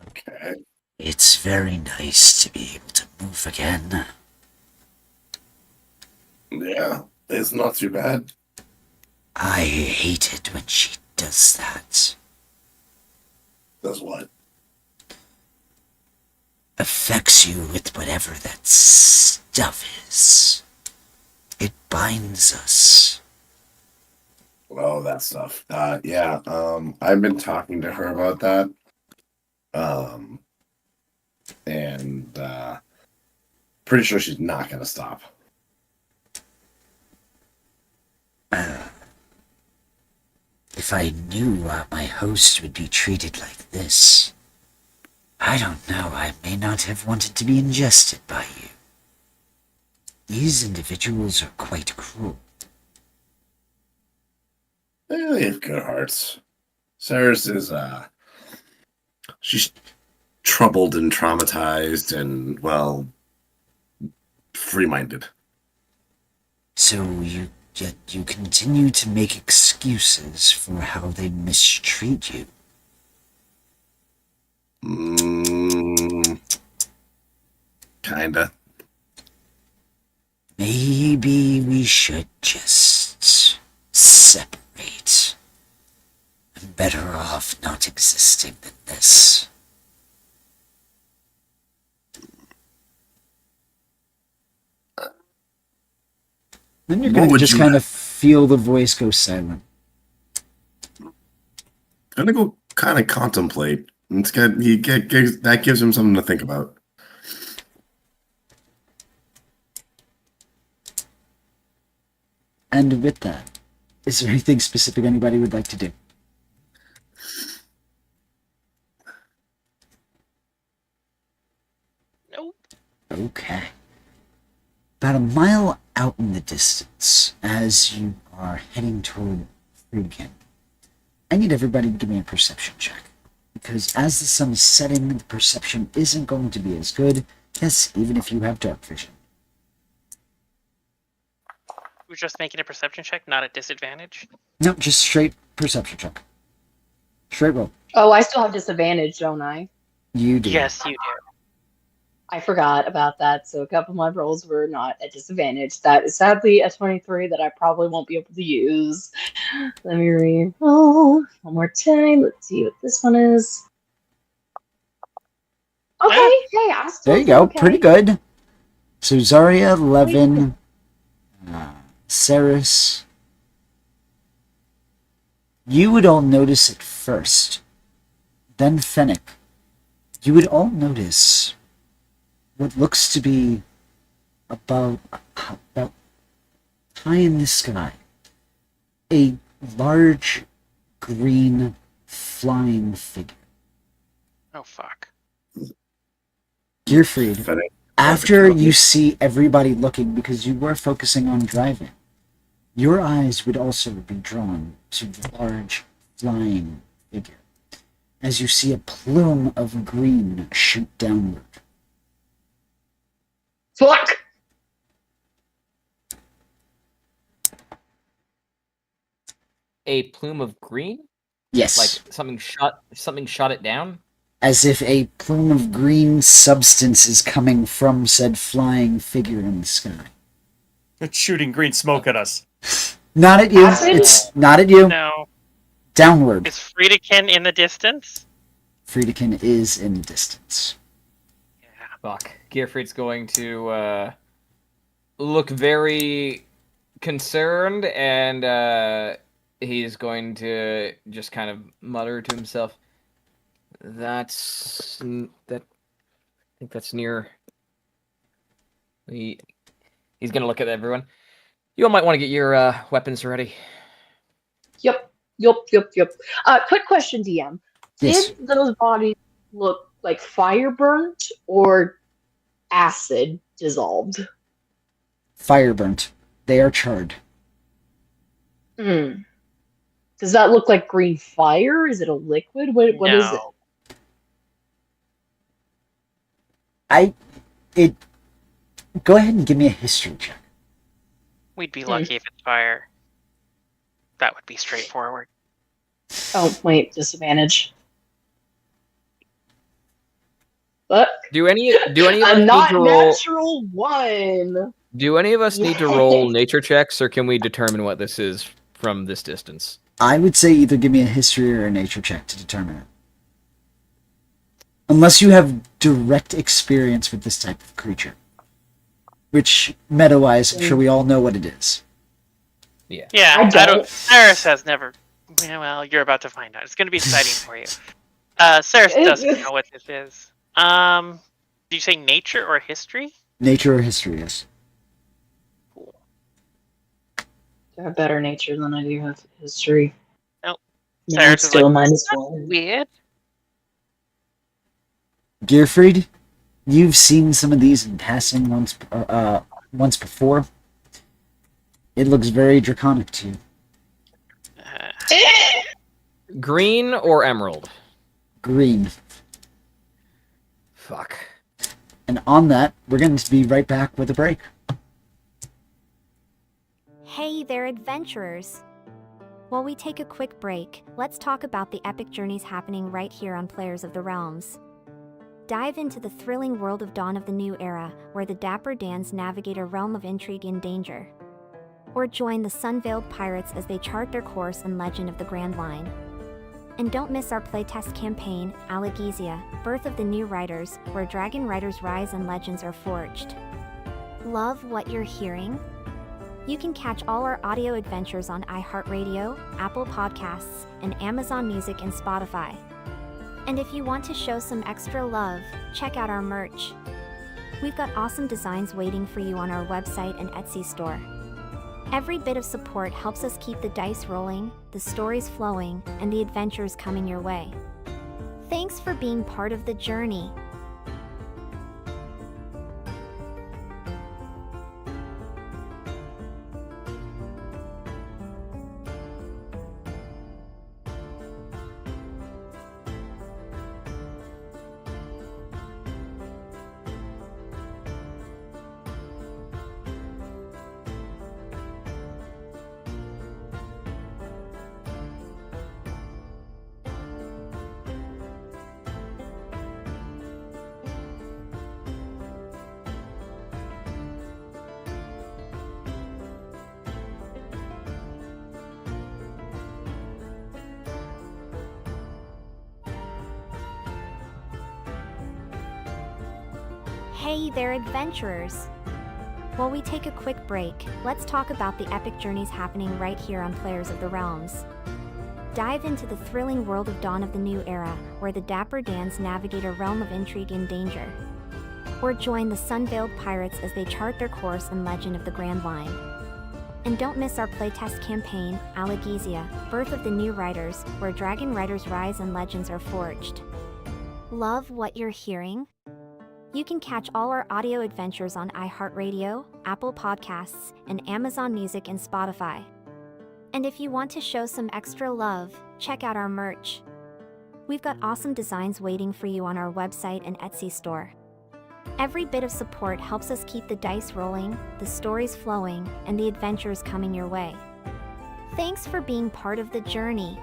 Okay. It's very nice to be able to move again. Yeah. It's not too bad. I hate it when she does that. Does what? Affects you with whatever that stuff is. It binds us. Oh, that stuff. Yeah. I've been talking to her about that. And pretty sure she's not gonna stop. If I knew my host would be treated like this, I don't know, I may not have wanted to be ingested by you. These individuals are quite cruel. They have good hearts. Sarah's is she's troubled and traumatized and, well, free-minded. So yet you continue to make excuses for how they mistreat you. Kinda. Maybe we should just separate. I'm better off not existing than this. Then you're What going to would just you kind of have? feel the voice go silent. Gonna go kind of contemplate. It's got that gives him something to think about. And with that, is there anything specific anybody would like to do? Nope. Okay. About a mile out in the distance, as you are heading toward Friedkin, I need everybody to give me a perception check. Because as the sun is setting, the perception isn't going to be as good. Yes, even if you have dark vision. We're just making a perception check, not a disadvantage. No, just straight perception check. Straight roll. Oh, I still have disadvantage, don't I? You do. Yes, you do. I forgot about that, so a couple of my rolls were not at disadvantage. That is sadly a 23 that I probably won't be able to use. Let me re-roll one more time. Let's see what this one is. Okay, hey, I still There you did go. okay. Pretty good. So Zarya, Levin, Saris. You would all notice it first. Then Fennec. You would all notice what looks to be about high in the sky, a large green flying figure. Oh, fuck. Gearfried, Fennec. after you see everybody looking, because you were focusing on driving, your eyes would also be drawn to the large flying figure. as you see a plume of green shoot downward. Fuck! A plume of green? Yes, Like something shot it down? as if a plume of green substance is coming from said flying figure in the sky. It's shooting green smoke at us. Not at you. Acid? It's not at you. No. Downward. Is Friedekin in the distance? Friedekin is in the distance. Fuck. Gearfried's going to look very concerned, and he's going to just kind of mutter to himself, I think that's near. He's going to look at everyone. You all might want to get your weapons ready. Yep. Quick question, DM. Yes. Did those bodies look like fire burnt or acid dissolved? Fire burnt. They are charred. Does that look like green fire? Is it a liquid? What no. is it? Go ahead and give me a history check. We'd be lucky if it's fire. That would be straightforward. Oh, wait, disadvantage. Fuck. Do any of us A need not to roll? natural one. Do any of us need to roll nature checks, or can we determine what this is from this distance? I would say either give me a history or a nature check to determine it. Unless you have direct experience with this type of creature. Which, meta-wise, I'm sure we all know what it is. Yeah. Yeah, I I don't. don't. Saris has never. Well, you're about to find out. It's going to be exciting for you. Saris doesn't know what this is. Did you say nature or history? Nature or history, yes. I have better nature than I do have history. Nope. Yeah, Sarah's it's is still like, -1. Weird. Gearfried, you've seen some of these in passing once before. It looks very draconic to you. Green or emerald? Green. Fuck. And on that, we're going to be right back with a break. Hey there, adventurers! While we take a quick break, let's talk about the epic journeys happening right here on Players of the Realms. Dive into the thrilling world of Dawn of the New Era, where the Dapper Dans navigate a realm of intrigue and danger. Or join the Sun-Veiled Pirates as they chart their course in Legend of the Grand Line. And don't miss our playtest campaign, Allegesia, Birth of the New Riders, where Dragon Riders rise and legends are forged. Love what you're hearing? You can catch all our audio adventures on iHeartRadio, Apple Podcasts, and Amazon Music and Spotify. And if you want to show some extra love, check out our merch. We've got awesome designs waiting for you on our website and Etsy store. Every bit of support helps us keep the dice rolling, the stories flowing, and the adventures coming your way. Thanks for being part of the journey. Hey there, adventurers! While we take a quick break, let's talk about the epic journeys happening right here on Players of the Realms. Dive into the thrilling world of Dawn of the New Era, where the Dapper Dans navigate a realm of intrigue and danger. Or join the Sun-Veiled Pirates as they chart their course in Legend of the Grand Line. And don't miss our playtest campaign, Allegesia, Birth of the New Riders, where Dragon Riders rise and legends are forged. Love what you're hearing? You can catch all our audio adventures on iHeartRadio, Apple Podcasts, and Amazon Music and Spotify. And if you want to show some extra love, check out our merch. We've got awesome designs waiting for you on our website and Etsy store. Every bit of support helps us keep the dice rolling, the stories flowing, and the adventures coming your way. Thanks for being part of the journey.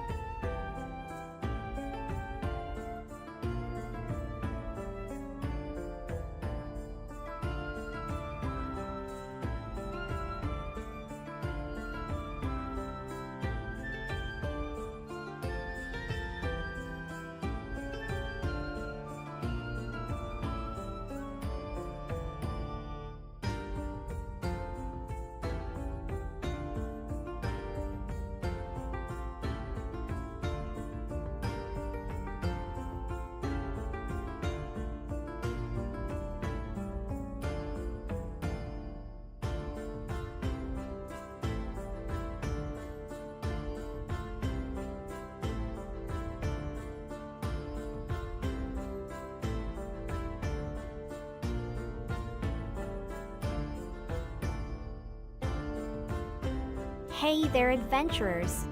Hey there, adventurers!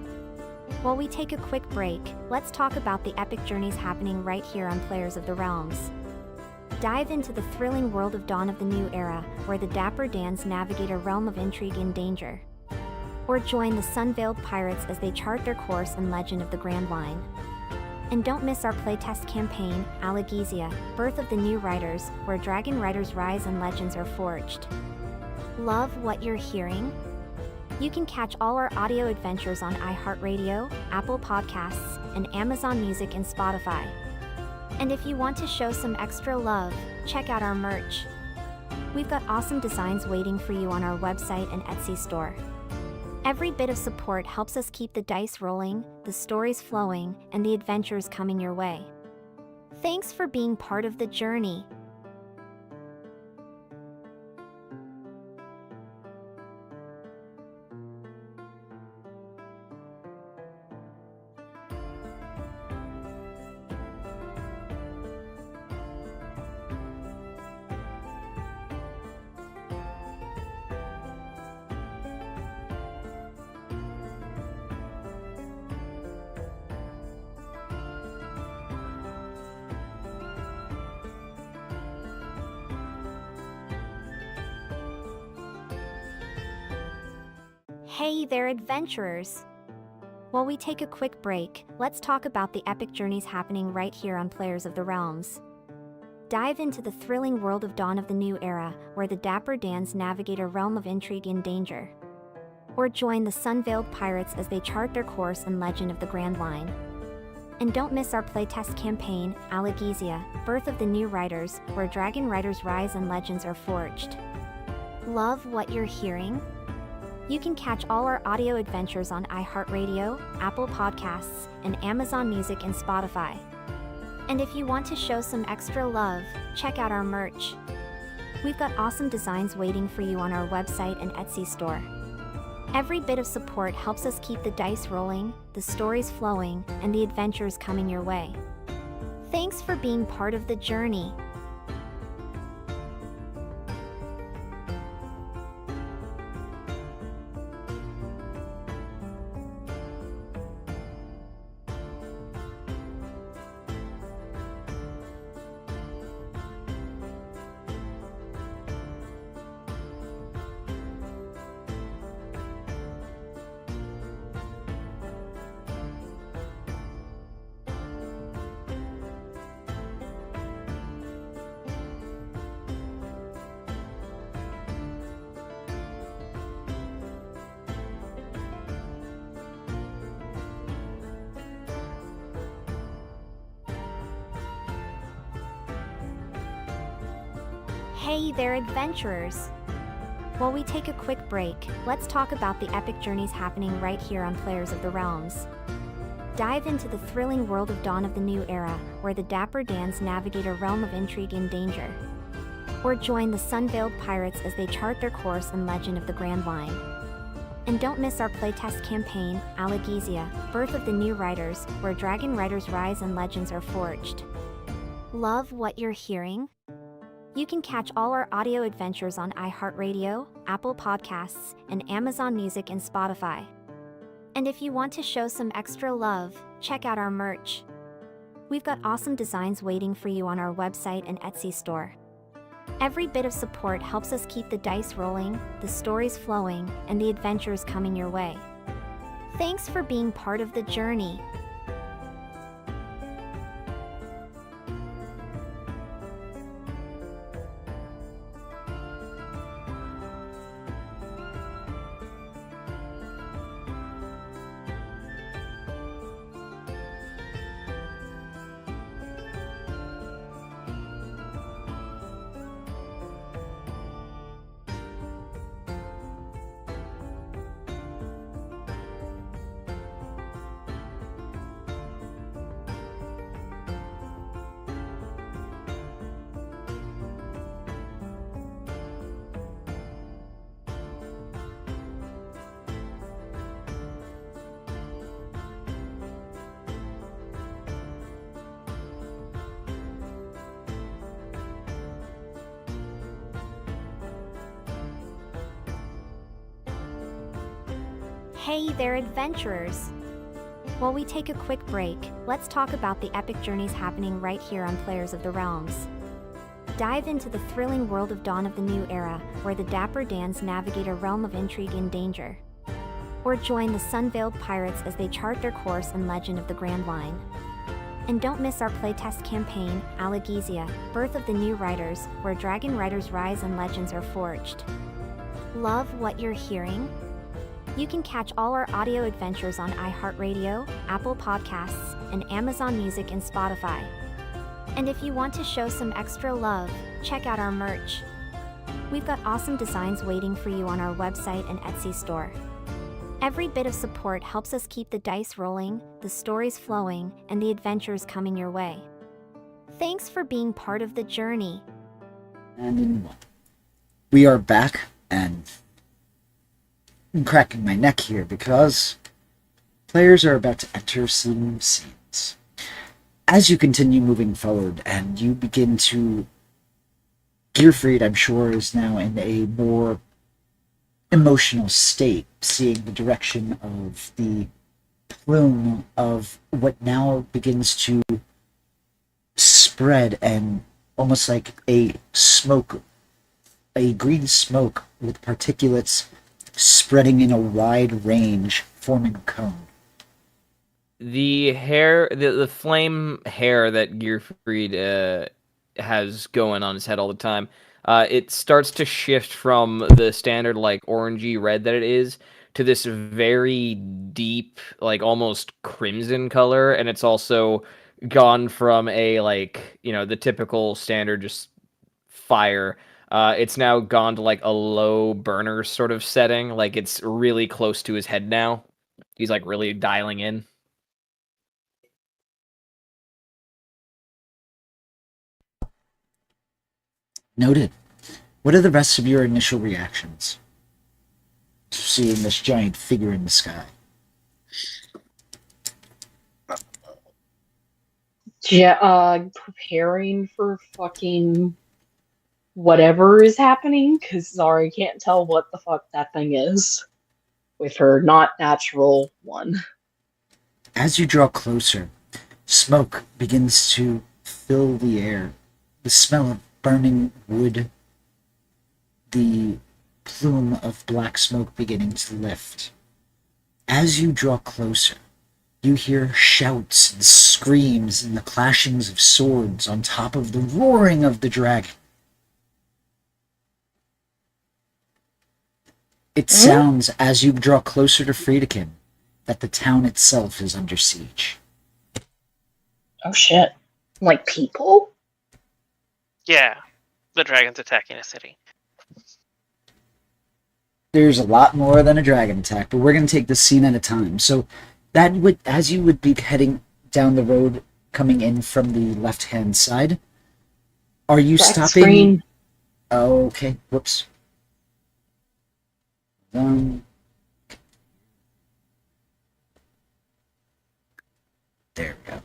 While we take a quick break, let's talk about the epic journeys happening right here on Players of the Realms. Dive into the thrilling world of Dawn of the New Era, where the Dapper Dans navigate a realm of intrigue and danger. Or join the Sun-Veiled Pirates as they chart their course in Legend of the Grand Line. And don't miss our playtest campaign, Allegezia, Birth of the New Riders, where Dragon Riders rise and legends are forged. Love what you're hearing? You can catch all our audio adventures on iHeartRadio, Apple Podcasts, and Amazon Music and Spotify. And if you want to show some extra love, check out our merch. We've got awesome designs waiting for you on our website and Etsy store. Every bit of support helps us keep the dice rolling, the stories flowing, and the adventures coming your way. Thanks for being part of the journey. Hey there, adventurers! While we take a quick break, let's talk about the epic journeys happening right here on Players of the Realms. Dive into the thrilling world of Dawn of the New Era, where the Dapper Dans navigate a realm of intrigue and danger. Or join the Sun-Veiled Pirates as they chart their course in Legend of the Grand Line. And don't miss our playtest campaign, Allegezia, Birth of the New Riders, where Dragon Riders rise and legends are forged. Love what you're hearing? You can catch all our audio adventures on iHeartRadio, Apple Podcasts, and Amazon Music and Spotify. And if you want to show some extra love, check out our merch. We've got awesome designs waiting for you on our website and Etsy store. Every bit of support helps us keep the dice rolling, the stories flowing, and the adventures coming your way. Thanks for being part of the journey. Hey there, adventurers! While we take a quick break, let's talk about the epic journeys happening right here on Players of the Realms. Dive into the thrilling world of Dawn of the New Era, where the Dapper Dans navigate a realm of intrigue and danger. Or join the Sun-Veiled Pirates as they chart their course in Legend of the Grand Line. And don't miss our playtest campaign, Allegezia, Birth of the New Riders, where Dragon Riders rise and legends are forged. Love what you're hearing? You can catch all our audio adventures on iHeartRadio, Apple Podcasts, and Amazon Music and Spotify. And if you want to show some extra love, check out our merch. We've got awesome designs waiting for you on our website and Etsy store. Every bit of support helps us keep the dice rolling, the stories flowing, and the adventures coming your way. Thanks for being part of the journey. Hey there, adventurers! While we take a quick break, let's talk about the epic journeys happening right here on Players of the Realms. Dive into the thrilling world of Dawn of the New Era, where the Dapper Dans navigate a realm of intrigue and danger. Or join the Sun-Veiled Pirates as they chart their course in Legend of the Grand Line. And don't miss our playtest campaign, Allegesia, Birth of the New Riders, where Dragon Riders rise and legends are forged. Love what you're hearing? You can catch all our audio adventures on iHeartRadio, Apple Podcasts, and Amazon Music and Spotify. And if you want to show some extra love, check out our merch. We've got awesome designs waiting for you on our website and Etsy store. Every bit of support helps us keep the dice rolling, the stories flowing, and the adventures coming your way. Thanks for being part of the journey. And we are back, and I'm cracking my neck here because players are about to enter some scenes. As you continue moving forward and you begin to... Gearfried, I'm sure, is now in a more emotional state, seeing the direction of the plume of what now begins to spread, and almost like a smoke, a green smoke with particulates spreading in a wide range, forming a cone. The hair, the flame hair that Gearfried has going on his head all the time, it starts to shift from the standard like orangey red that it is to this very deep, like almost crimson color, and it's also gone from a like, you know, the typical standard just fire. It's now gone to like a low burner sort of setting, like it's really close to his head now. He's like really dialing in. Noted. What are the rest of your initial reactions to seeing this giant figure in the sky? Yeah, preparing for fucking whatever is happening, because Zari can't tell what the fuck that thing is with her not natural one. As you draw closer, smoke begins to fill the air. The smell of burning wood, the plume of black smoke beginning to lift. As you draw closer, you hear shouts and screams and the clashings of swords on top of the roaring of the dragon. It sounds, as you draw closer to Friedekin, that the town itself is under siege. Oh shit. Like people? Yeah, the dragon's attacking a city. There's a lot more than a dragon attack, but we're going to take this scene at a time. So that would, as you would be heading down the road, coming in from the left-hand side, are you Black stopping? screen. Oh, okay. Whoops. There we go.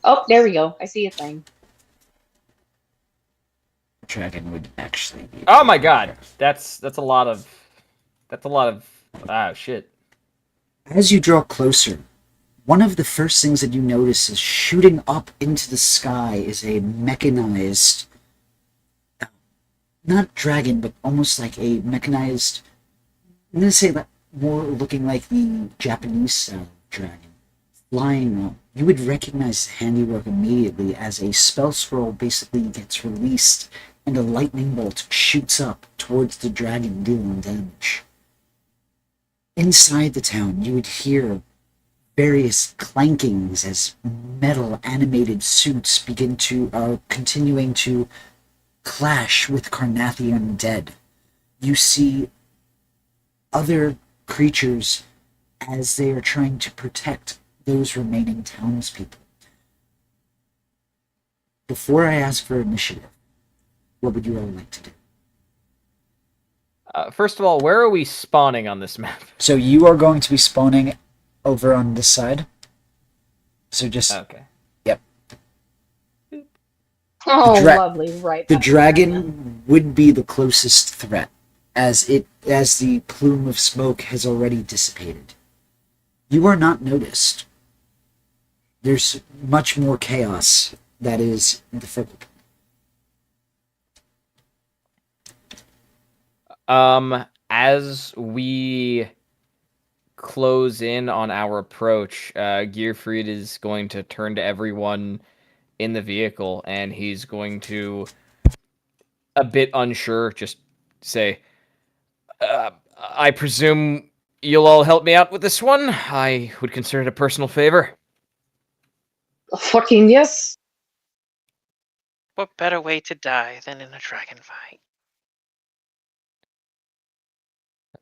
Oh, there we go. I see a thing. Dragon would actually be. Oh my god, that's a lot of ah shit. As you draw closer, one of the first things that you notice is shooting up into the sky is a mechanized, not dragon, but almost like a mechanized, I'm going to say that more looking like the Japanese style dragon, flying up. You would recognize the handiwork immediately as a spell scroll basically gets released and a lightning bolt shoots up towards the dragon, dealing damage. Inside the town, you would hear various clankings as metal animated suits are continuing to clash with Carnathian dead. You see other creatures as they are trying to protect those remaining townspeople. Before I ask for initiative, what would you all like to do? First of all, where are we spawning on this map? So you are going to be spawning over on this side. So just Okay. Oh, dra- lovely! Right. the back. dragon would be the closest threat, as the plume of smoke has already dissipated. You are not noticed. There's much more chaos that is the focal point. As we close in on our approach, Gearfried is going to turn to everyone in the vehicle, and he's going to, a bit unsure, just say, I presume you'll all help me out with this one? I would consider it a personal favor. Fucking yes. What better way to die than in a dragon fight?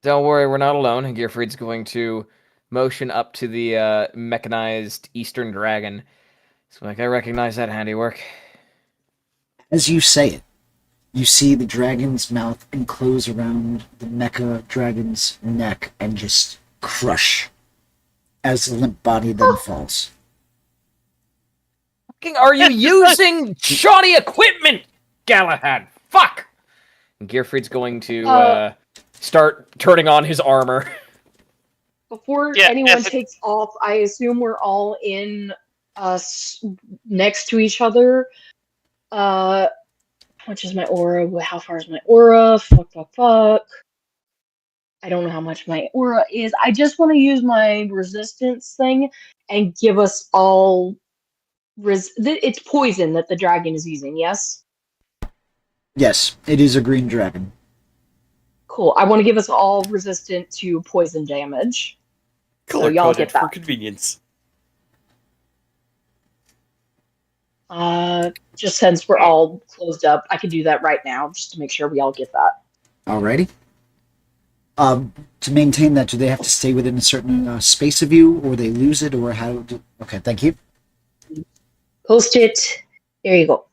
Don't worry, we're not alone. Gearfried's going to motion up to the mechanized Eastern Dragon. So, I recognize that handiwork. As you say it, you see the dragon's mouth enclose around the mecha dragon's neck and just crush as the limp body then falls. Are you using shoddy equipment, Galahad? Fuck! And Gearfried's going to start turning on his armor. Before Yeah, anyone as it- takes off, I assume we're all in next to each other. Which is my aura? How far is my aura? Fuck. I don't know how much my aura is. I just want to use my resistance thing and give us all. It's poison that the dragon is using, yes? Yes, it is a green dragon. Cool. I want to give us all resistant to poison damage. Color y'all coded get for that. convenience. Just since we're all closed up, I can do that right now just to make sure we all get that. Alrighty. To maintain that, do they have to stay within a certain space of you, or they lose it, or how? Okay, thank you. Post it. There you go.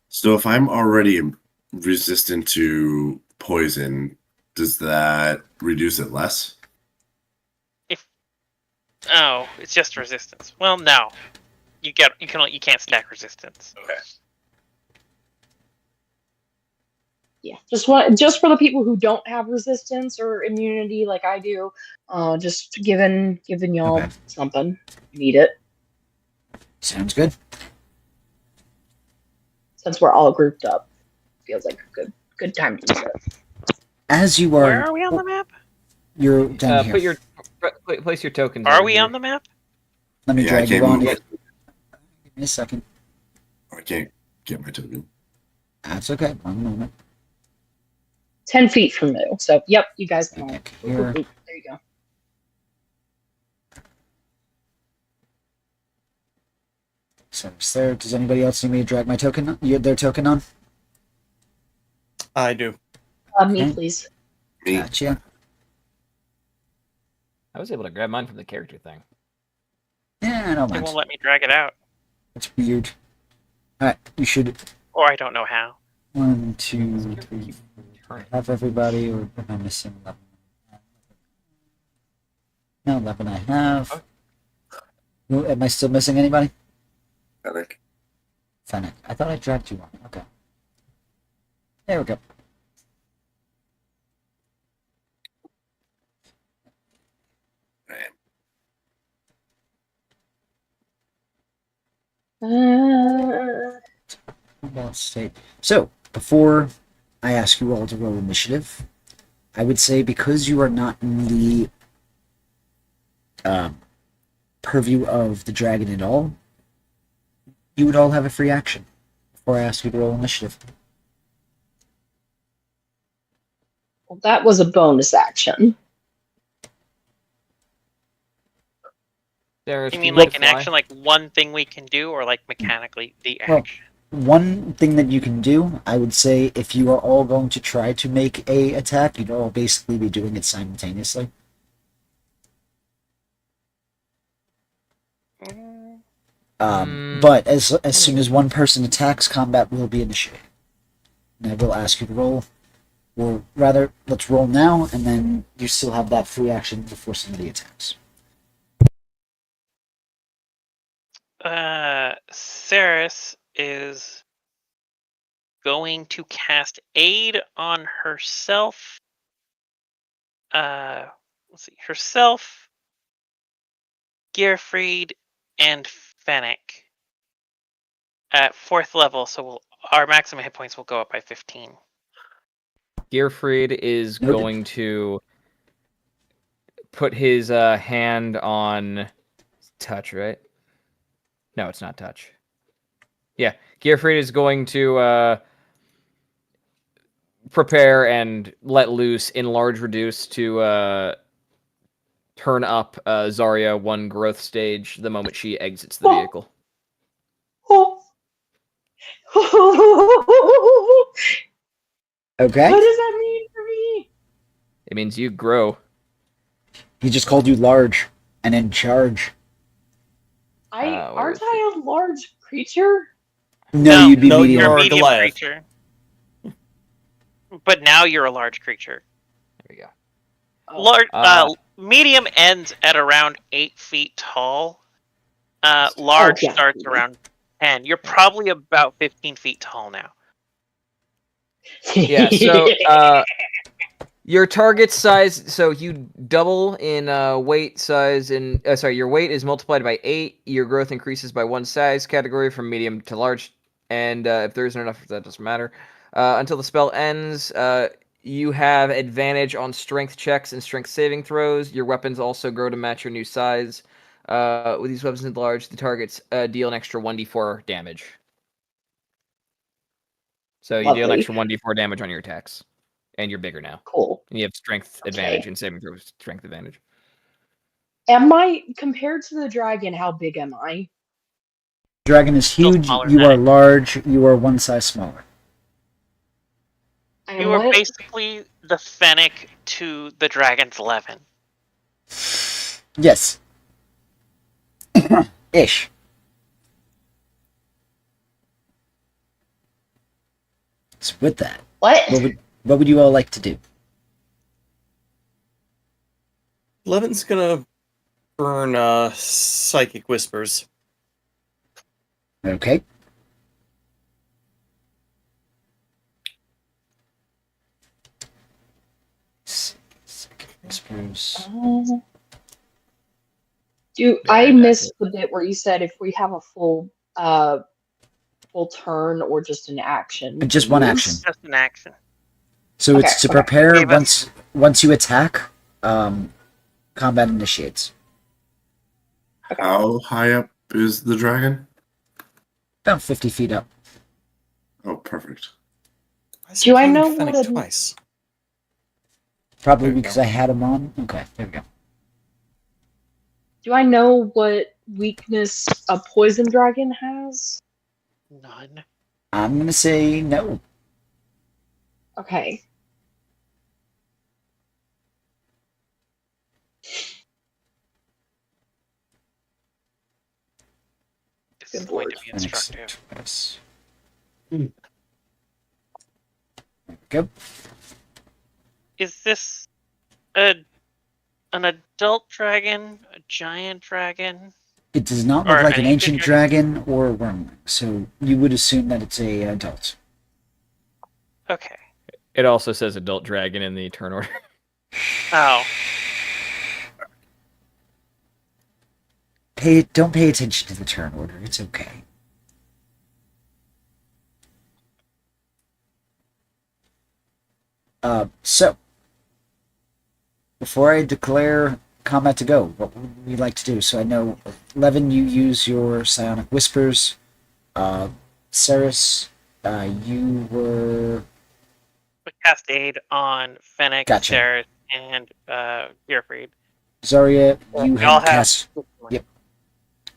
So if I'm already resistant to poison, does that reduce it less? Oh, it's just resistance. Well, no. You can't stack resistance. Okay. Yeah, just for the people who don't have resistance or immunity like I do, just giving y'all Okay. something. You need it Sounds good. since we're all grouped up. Feels like a good time to use it. As you are, Where are we on the map? you're down here. Place your tokens. Are over we here. on the map? Let me Yeah, I drag you can't on. move. Give me a second. I can't get my token. That's okay. 1 moment. 10 feet from you. So, yep, you guys can. Back here. There you go. So it's there. Does anybody else need me to drag my token? Their token on? I do. Me, Okay. please. Me. Gotcha. I was able to grab mine from the character thing. Yeah, I don't They mind. won't let me drag it out. That's weird. Alright, you should. Or I don't know how. 1, 2, 3, 4. Have everybody, or am I missing 11? No, 11 I have. Who, am I still missing anybody? Panic. Fennec. I thought I dragged you on. Okay. There we go. Lost state. So, before I ask you all to roll initiative, I would say because you are not in the purview of the dragon at all, you would all have a free action before I ask you to roll initiative. Well, that was a bonus action. There's You mean people like an fly. action, like one thing we can do, or like mechanically the Well, action? one thing that you can do, I would say, if you are all going to try to make a attack, you'd all basically be doing it simultaneously. But as soon as one person attacks, combat will be initiated. And I will ask you to roll, or rather, let's roll now, and then you still have that free action before somebody attacks. Ceres is going to cast aid on herself. Let's see, herself, Gearfried, and Fennec at 4th level. So our maximum hit points will go up by 15. Gearfried is Noted. going to put his hand on touch, right? No, it's not touch. Yeah, Gearfried is going to prepare and let loose, enlarge, reduce to turn up Zarya 1 growth stage the moment she exits the vehicle. Okay? What does that mean for me? It means you grow. He just called you large and in charge. where Aren't is I a large creature? No, you'd be No, medium. You're Or a a medium Goliath. creature. But now you're a large creature. There we go. Oh. Large, medium ends at around 8 feet tall. Large yeah. starts around 10. You're probably about 15 feet tall now. Yeah, so your target size, so you double in weight size, and your weight is multiplied by 8. Your growth increases by 1 size category from medium to large, and if there isn't enough, that doesn't matter. Until the spell ends, you have advantage on strength checks and strength saving throws. Your weapons also grow to match your new size. With these weapons enlarged, the targets deal an extra 1d4 damage. So you deal an Lovely. extra 1d4 damage on your attacks. And you're bigger now. Cool. And you have strength Okay. advantage and saving throw strength advantage. Am I, compared to the dragon, how big am I? Dragon is Still huge, smaller you than are it. large, you are 1 size smaller. I am You are what? basically the Fennec to the Dragon's Levin. Yes. Ish. So with that, What? what would you all like to do? Levin's gonna burn psychic whispers. Okay. Whispers. I that's missed the bit where you said if we have a full turn or just an action. Just to one use? action. Just an action. So Okay, it's to okay. prepare Gave us- once you attack, combat initiates. How high up is the dragon? About 50 feet up. Oh, perfect. Why is Do he I playing know Fennec what a- twice? Probably There we because go. I had him on. Okay, there we go. Do I know what weakness a poison dragon has? None. I'm gonna say no. Okay. This is Good going lord. to be instructive. Yes. There we go. Is this an adult dragon? A giant dragon? It does not look Or like an an ancient ancient dragon or a wormling, so you would assume that it's a adult. Okay. It also says adult dragon in the turn order. Oh. Don't pay attention to the turn order. It's okay. So, before I declare combat to go, what would we like to do? So I know, Levin, you use your psionic whispers. Ceres, you were... But Cascade on Fennec, Gotcha. Ceres, and Gearfried. Zarya, you We all had have. cast... Yep.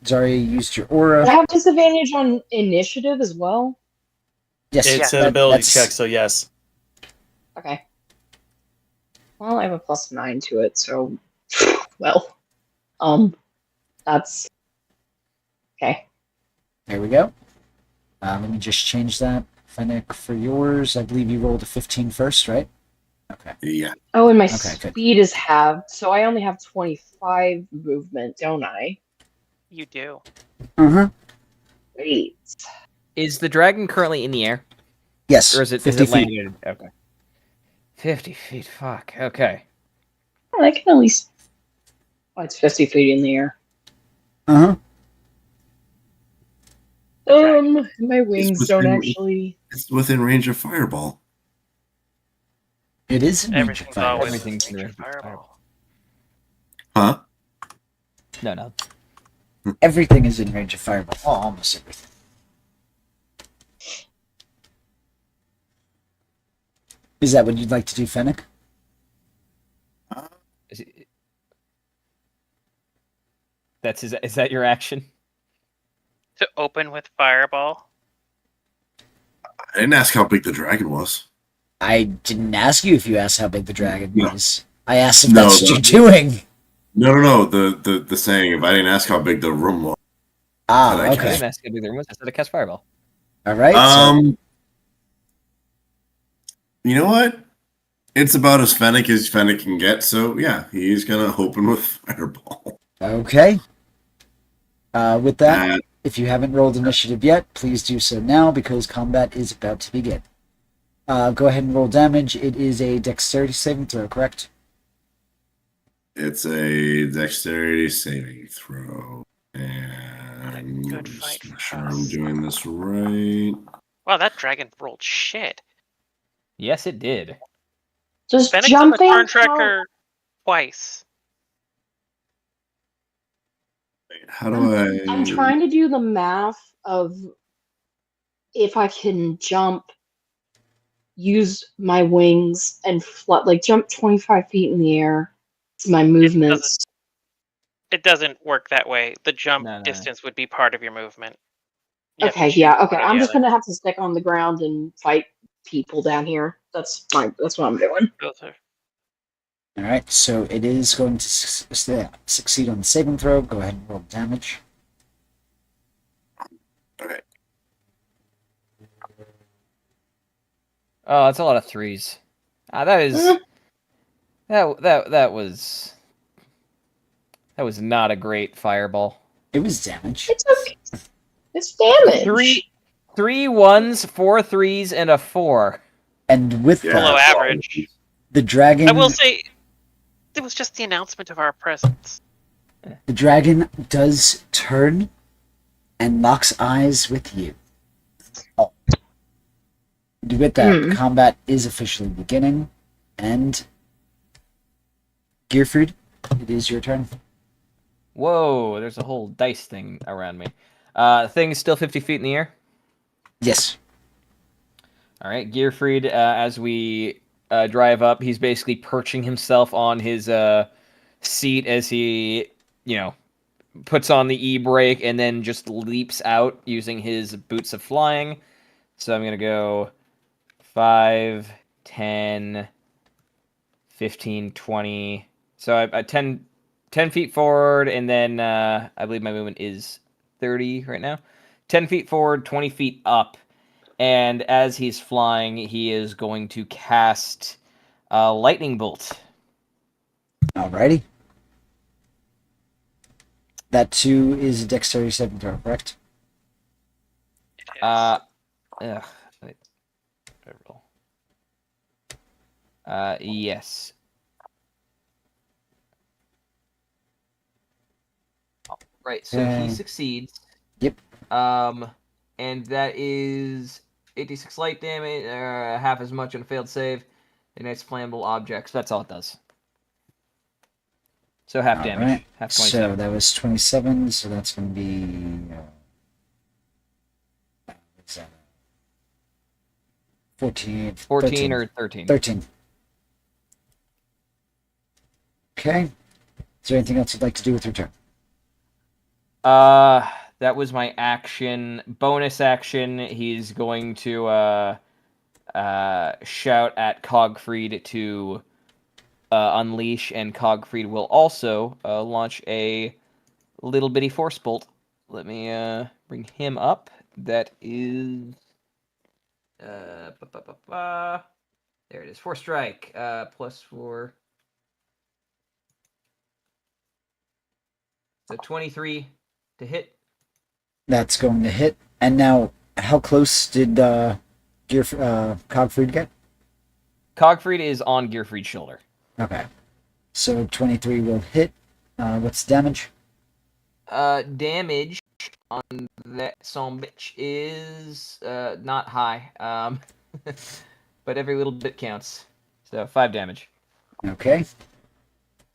Zarya used your aura. I have disadvantage on initiative as well. Yes, It's Yeah. an ability that's- check, so yes. Okay. Well, I have a +9 to it, so well, that's okay. There we go. Let me just change that. Fennec, for yours, I believe you rolled a 15 first, right? Okay. Yeah. Oh, and my Okay, good. speed is halved, so I only have 25 movement, don't I? You do. Uh-huh. Wait. Is the dragon currently in the air, Yes, or is it 50 feet. landing? Okay. 50 feet. Fuck. Okay. Oh, I can at least. Oh, it's 50 feet in the air. Uh-huh. My wings It's don't within- actually. It's within range of fireball. It is in range of Everything's fire. always Everything's in in range of fireball. Huh? No. Everything is in range of fireball. Oh, almost everything. Is that what you'd like to do, Fennec? Is it... That's his. Is that your action? To open with fireball. I didn't ask how big the dragon was. I didn't ask you if you asked how big the dragon No. was. I asked if No, that's what no. you're doing. No. The saying, if I didn't ask how big the room was. Ah, Did I I okay. didn't ask how big the room was. I said to cast fireball. All right. So, You know what? It's about as Fennec as Fennec can get, so yeah, he's gonna open with fireball. okay. With that, Uh, if you haven't rolled initiative yet, please do so now because combat is about to begin. Go ahead and roll damage. It is a dexterity saving throw, correct? it's a dexterity saving throw. And Good just fight make for sure us. I'm doing this right. Wow, that dragon rolled shit. Yes, it did. Just Fennec's on the jumping. turn tracker twice. How do I? I'm trying to do the math of if I can jump, use my wings, and jump 25 feet in the air. It's my movements. It doesn't work that way. The jump No. distance would be part of your movement. You have to Okay, choose yeah, one okay. or I'm the just other. gonna have to stick on the ground and fight people down here. That's what I'm doing. Both are- All right. So it is going to succeed on the saving throw. Go ahead and roll damage. Okay. Oh, that's a lot of threes. That is that was not a great fireball. It was damage. It's okay. It's damage. Three ones, 4 threes, and a 4. And with Yeah. Below that, average. the dragon. I will say, it was just the announcement of our presence. The dragon does turn and locks eyes with you. Oh. And with that, combat is officially beginning. And Gearfried, it is your turn. Whoa, there's a whole dice thing around me. Thing's still 50 feet in the air. Yes. All right, Gearfried, as we drive up, he's basically perching himself on his seat as he, puts on the e-brake and then just leaps out using his boots of flying. So I'm going to go 5, 10, 15, 20. So I 10 feet forward, and then I believe my movement is 30 right now. 10 feet forward, 20 feet up. And as he's flying, he is going to cast Lightning Bolt. Alrighty. That too is a dexterity saving throw, correct? Ugh. Wait. I roll. Yes. Right, so he succeeds. Yep. And that is 86 light damage, half as much on a failed save. Ignites flammable objects. That's all it does. So half damage. Alright. Half So 27. that was 27, so that's going to be. What's that? 14. 14 13. or 13. 13. Okay. Is there anything else you'd like to do with your turn? That was my action. Bonus action, he's going to shout at Cogfried to unleash, and Cogfried will also launch a little bitty force bolt. Let me bring him up. That is there it is. Force strike +4. So 23 to hit. That's going to hit. And now, how close did Cogfried get? Cogfried is on Gearfried's shoulder. Okay. So 23 will hit. What's the damage? Damage on that son bitch is not high. But every little bit counts. So 5 damage. Okay. Is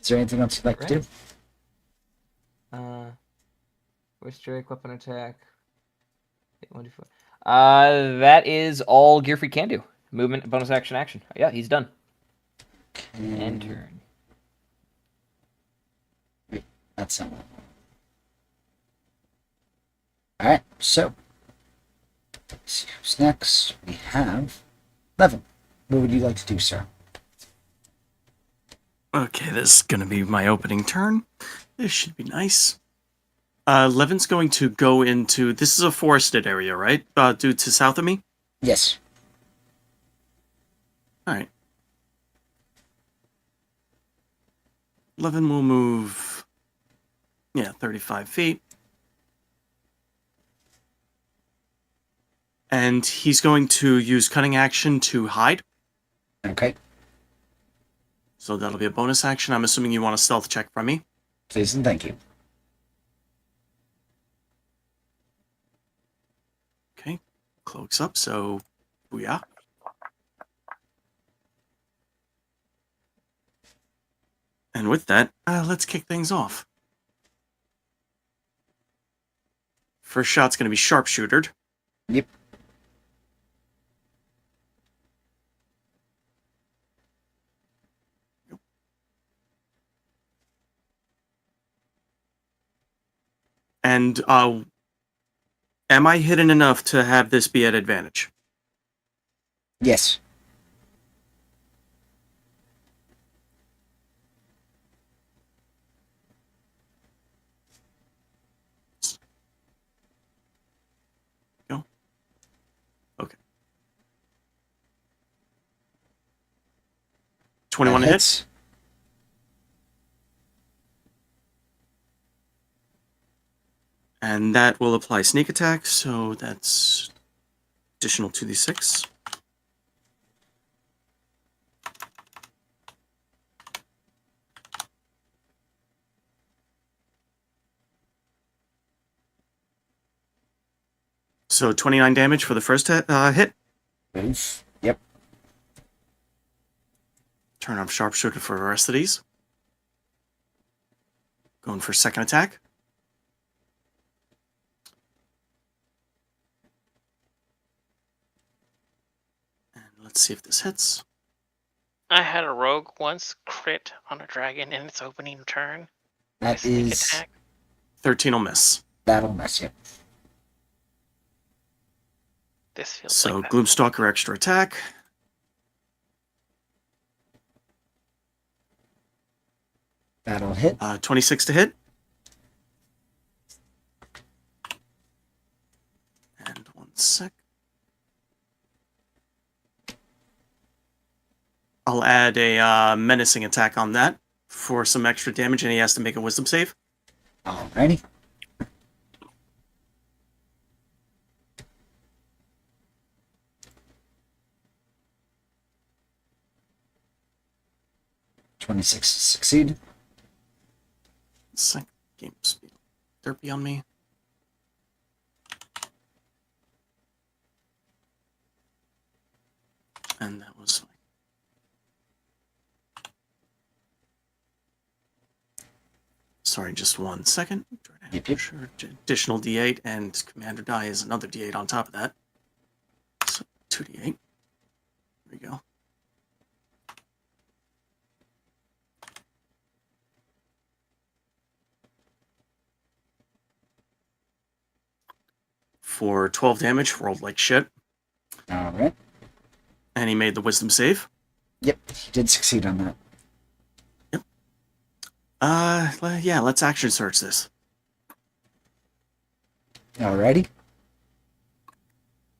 there anything else you'd like to do? Voice strike, weapon attack. 1d4. That is all Gearfried can do. Movement, bonus action, action. Yeah, he's done. End turn. That's not. Alright, so. Let's see who's next. We have Levin. What would you like to do, sir? Okay, this is gonna be my opening turn. This should be nice. Levin's going to go into... This is a forested area, right? Due to south of me? Yes. Alright. Levin will move... Yeah, 35 feet. And he's going to use cunning action to hide. Okay. So that'll be a bonus action. I'm assuming you want a stealth check from me. Please and thank you. Okay. Cloak's up, so... Booyah. And with that, let's kick things off. First shot's going to be sharpshootered. Yep. And am I hidden enough to have this be at advantage? Yes. Go. Okay. 21 That to hit. hits. And that will apply sneak attack, so that's additional 2d6. So 29 damage for the first hit. Oof. Yep. Turn on sharpshooter for the rest of these. Going for second attack. And let's see if this hits. I had a rogue once crit on a dragon in its opening turn. That Sneak is. attack. 13 will miss. That'll mess you. This feels So like that. Gloomstalker extra attack. That'll hit. 26 to hit. And 1 sec. I'll add a menacing attack on that for some extra damage, and he has to make a wisdom save. Alrighty. (26) to succeed. Sec. Game speed. Derpy on me. And that was fine. Sorry, just 1 second. Yep, yep. Sure. Additional D8, and Commander die is another D8 on top of that. So 2D8. There we go. For 12 damage, rolled like shit, All right. and he made the wisdom save. Yep, he did succeed on that. Yeah, let's action search this. Alrighty.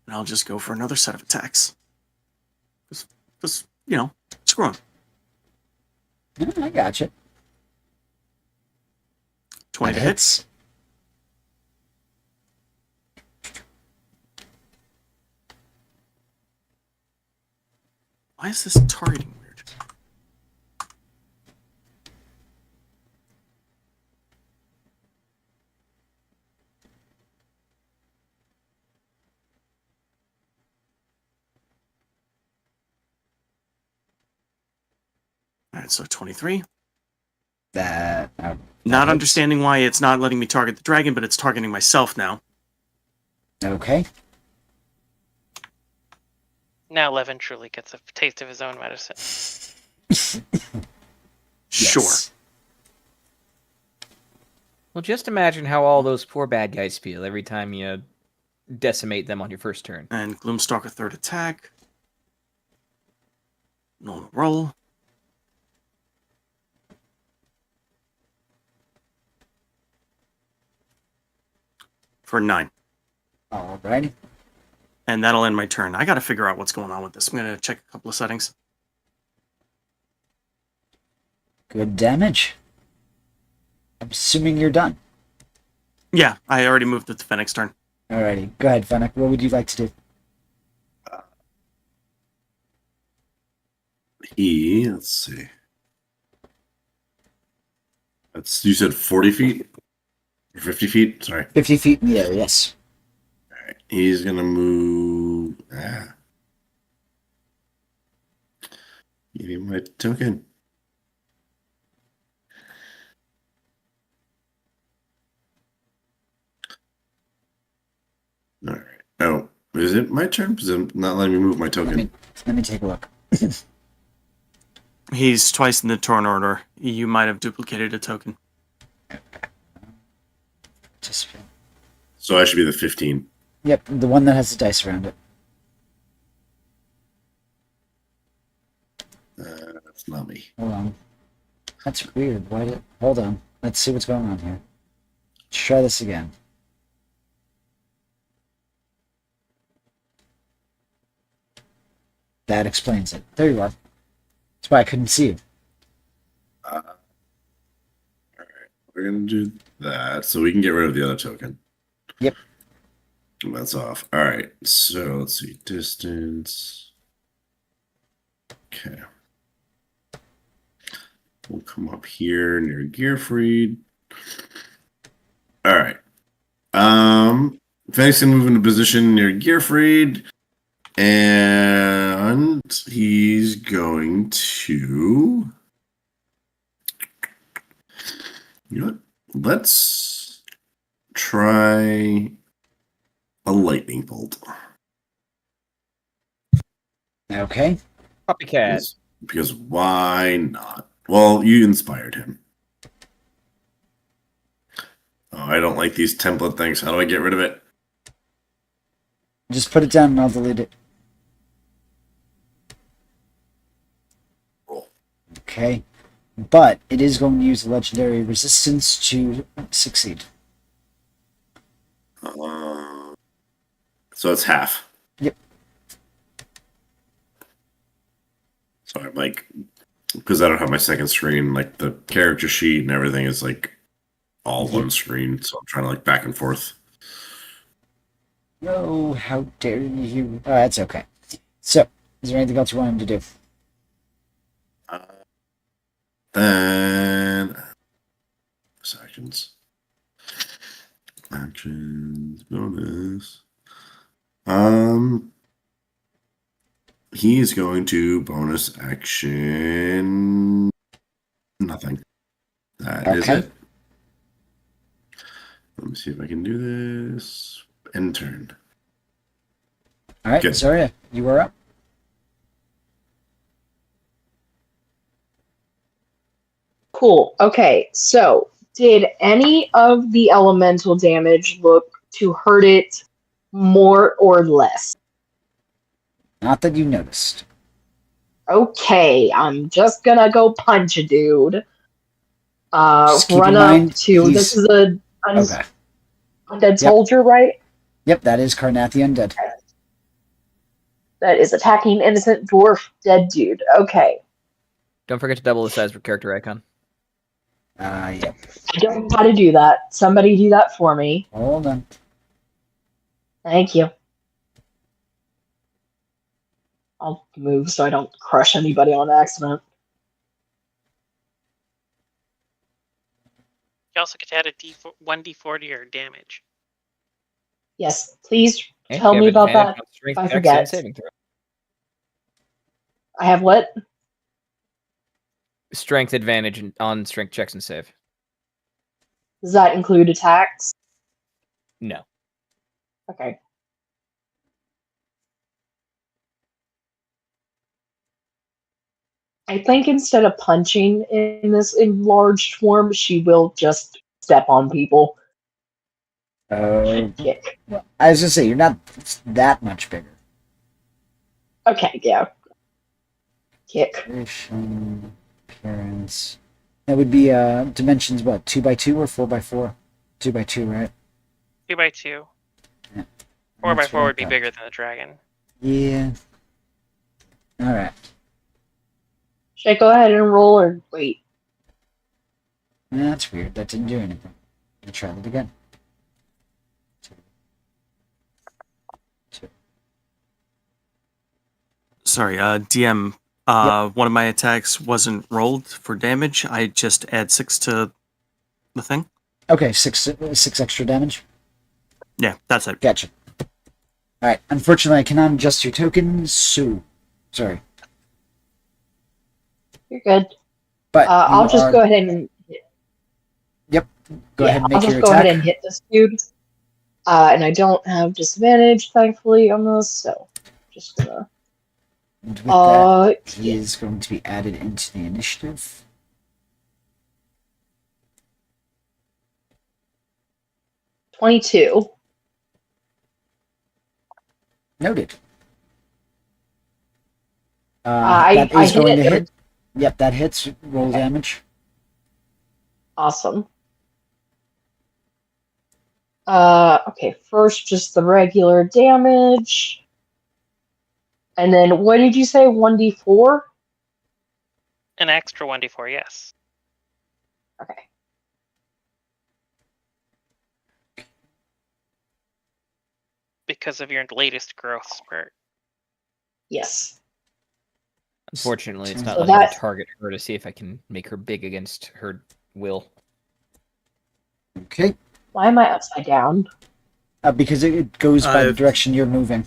And I'll just go for another set of attacks. Just screw him. Yeah, I gotcha. 20 That to hit. hits. Why is this targeting weird? Alright, so 23. That. Not hits. understanding why it's not letting me target the dragon, but it's targeting myself now. Okay. Now Levin truly gets a taste of his own medicine. Sure. Yes. Well, just imagine how all those poor bad guys feel every time you decimate them on your first turn. And Gloomstalker third attack. Normal roll. For 9. Alrighty. And that'll end my turn. I gotta figure out what's going on with this. I'm gonna check a couple of settings. Good damage. I'm assuming you're done. Yeah, I already moved it to Fennec's turn. Alrighty. Go ahead, Fennec. What would you like to do? Let's see. You said 40 feet? Or 50 feet? Sorry. 50 feet in the air, yes. Alright. He's gonna move. Give me my token. Alright. Oh, is it my turn? Because I'm not letting me move my token. Let me take a look. He's twice in the turn order. You might have duplicated a token. Participant. So I should be the 15. Yep, the one that has the dice around it. That's not me. Hold on. That's weird. Why did... Hold on. Let's see what's going on here. Let's try this again. That explains it. There you are. That's why I couldn't see you. Alright. We're gonna do that so we can get rid of the other token. Yep. That's off. Alright, so let's see. Distance. Okay. We'll come up here near Gearfried. Alright. Fennec's gonna move into position near Gearfried. And he's going to. You know what? Let's try a lightning bolt. Okay. Copycat. Because why not? Well, you inspired him. Oh, I don't like these template things. How do I get rid of it? Just put it down and I'll delete it. Roll. Okay. But it is going to use legendary resistance to succeed. So it's half. Yep. So I'm like, because I don't have my second screen, like the character sheet and everything is like all one screen. So I'm trying to like back and forth. No, how dare you? Oh, that's okay. So, is there anything else you want him to do? Then actions bonus. He's going to bonus action nothing. That is Okay. it. Let me see if I can do this. End turn. All right, Good. Zarya, you are up. Cool. Okay, so did any of the elemental damage look to hurt it more or less? Not that you noticed. Okay, I'm just gonna go punch a dude. Just keep Run in up mind, to this is a Okay. undead soldier, right? Yep, that is Karnath the Undead. That is attacking innocent dwarf dead dude. Okay. Don't forget to double the size of your character icon. Yep. I don't know how to do that. Somebody do that for me. Hold on. Thank you. I'll move so I don't crush anybody on accident. You also get to add a 1d4 to your damage. Yes, please And tell you me have about advantage that on strength if I checks and forget. saving throw. I have what? Strength advantage on strength checks and save. Does that include attacks? No. Okay. I think instead of punching in this enlarged form, she will just step on people. Kick. Well, I was gonna say you're not that much bigger. Okay, yeah. Kick. Creation, appearance. That would be dimensions. What, 2x2 or 4x4? 2x2, right? 2x2. Yeah. 4x4 That's what I would be thought. bigger than the dragon. Yeah. All right. Should I go ahead and roll or wait? That's weird. That didn't do anything. I'll try it again. Two. Sorry, DM. One of my attacks wasn't rolled for damage. I just add 6 to the thing. Okay, six extra damage. Yeah, that's it. Gotcha. All right. Unfortunately, I cannot adjust your tokens, so sorry. You're good. But I'll just go ahead and go ahead and make I'll just your go attack. ahead and hit this dude. And I don't have disadvantage, thankfully, on this, so just gonna. And with that, he Yeah. is going to be added into the initiative. 22. Noted. I that is hit going it. to hit. Yep, that hits. Roll damage. Awesome. Okay, first just the regular damage. And then what did you say? 1d4? An extra 1d4, yes. Okay. Because of your latest growth spurt. Yes. Unfortunately, it's not So letting me that- target her to see if I can make her big against her will. Okay. Why am I upside down? Because it goes by the If- direction you're moving.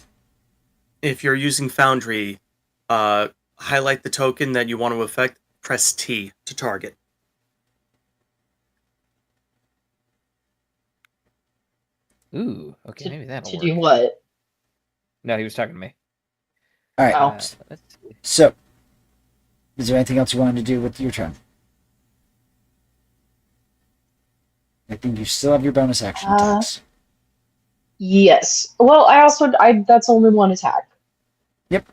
If you're using Foundry, highlight the token that you want to affect, press T to target. Ooh, okay, maybe that'll To work. do what? No, he was talking to me. All right. Oh. Let's see. So, is there anything else you wanted to do with your turn? I think you still have your bonus action attacks. Yes. Well, that's only one attack. Yep.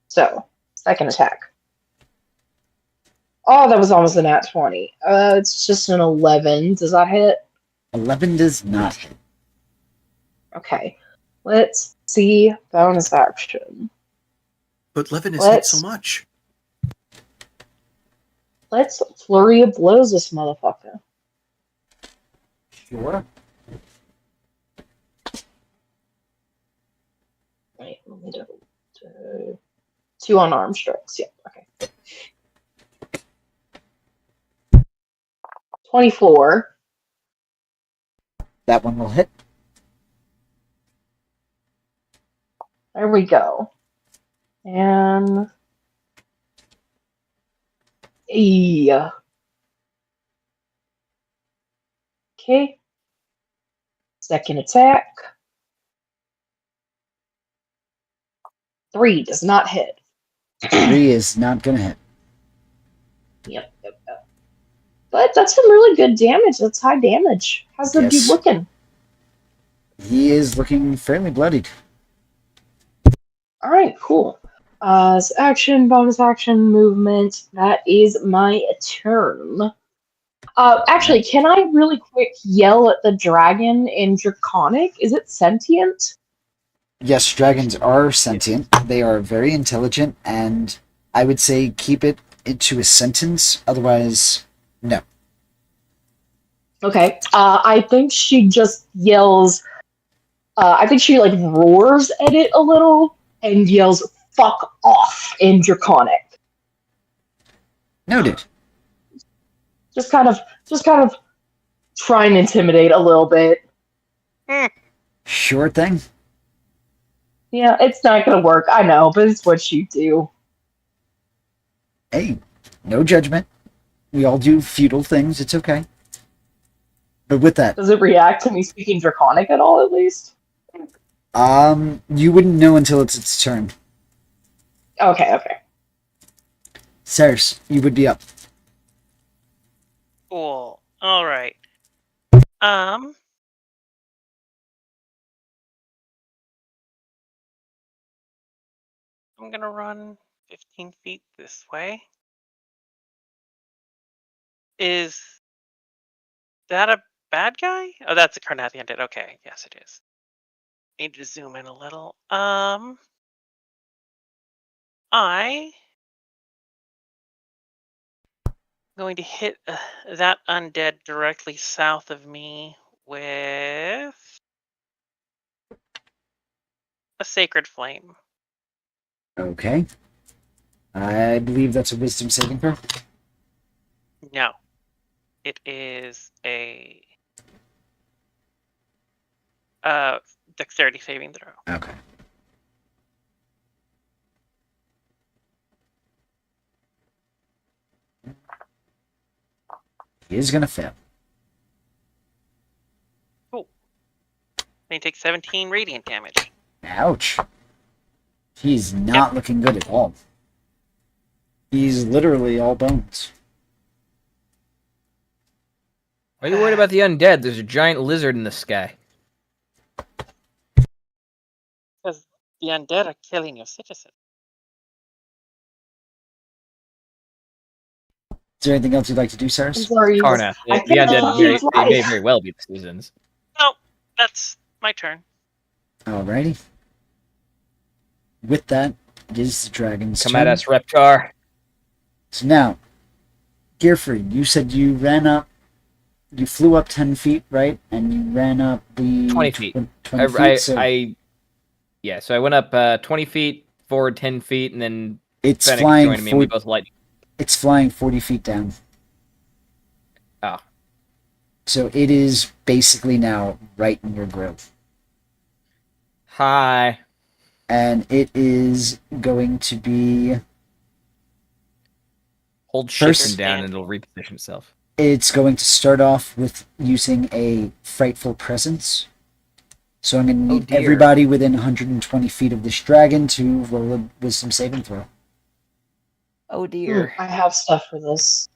So, second attack. Oh, that was almost a nat 20. It's just an 11. Does that hit? 11 does not hit. Okay. Let's see bonus action. But Levin has hit Let's- so much. Let's flurry of blows this motherfucker. Sure. Wait, let me double. 2 unarmed strikes. Yeah, okay. 24. That one will hit. There we go. And yeah. Okay. Second attack. 3 does not hit. 3 is not gonna hit. Yep. But that's some really good damage. That's high damage. How's the Yes. dude looking? He is looking fairly bloodied. All right, cool. So action, bonus action, movement. That is my turn. Actually, can I really quick yell at the dragon in Draconic? Is it sentient? Yes, dragons are sentient. They are very intelligent, and I would say keep it into a sentence. Otherwise, no. Okay. I think she just yells. I think she like roars at it a little and yells "fuck off" in Draconic. Noted. Just kind of try and intimidate a little bit. Sure thing. Yeah, it's not gonna work. I know, but it's what you do. Hey, no judgment. We all do futile things. It's okay. But with that, Does it react to me speaking Draconic at all? At least. you wouldn't know until it's its turn. Okay. Cyrus, you would be up. Cool. All right. I'm gonna run 15 feet this way. Is that a bad guy? Oh, that's a Carnathian undead. Okay, yes, it is. Need to zoom in a little. I going to hit that undead directly south of me with a sacred flame. Okay. I believe that's a wisdom saving throw. No, it is a dexterity saving throw. Okay. He is gonna fail. They take 17 radiant damage. Ouch. He's not looking good at all. He's literally all bones. Why are you worried about the undead? There's a giant lizard in the sky. Because the undead are killing your citizens. Is there anything else you'd like to do, I'm Cyrus? sorry. Karna. I The can't undead believe they may life. very well be the citizens. No, that's my turn. Alrighty. With that, it is the dragon's Come turn. at us, Reptar. So now, Gearfried, you said you ran up, you flew up 10 feet, right? And you ran up the 20 feet. 20 feet, so So I went up 20 feet, forward 10 feet, and then it's Fennec flying. joined me, and we both lightning. It's flying 40 feet down. Oh. So it is basically now right in your grill. Hi. And it is going to be... Hold First- shift and down, and it'll reposition itself. It's going to start off with using a Frightful Presence. So I'm going to Oh, need dear. everybody within 120 feet of this dragon to roll a wisdom saving throw. Oh dear. I have stuff for this.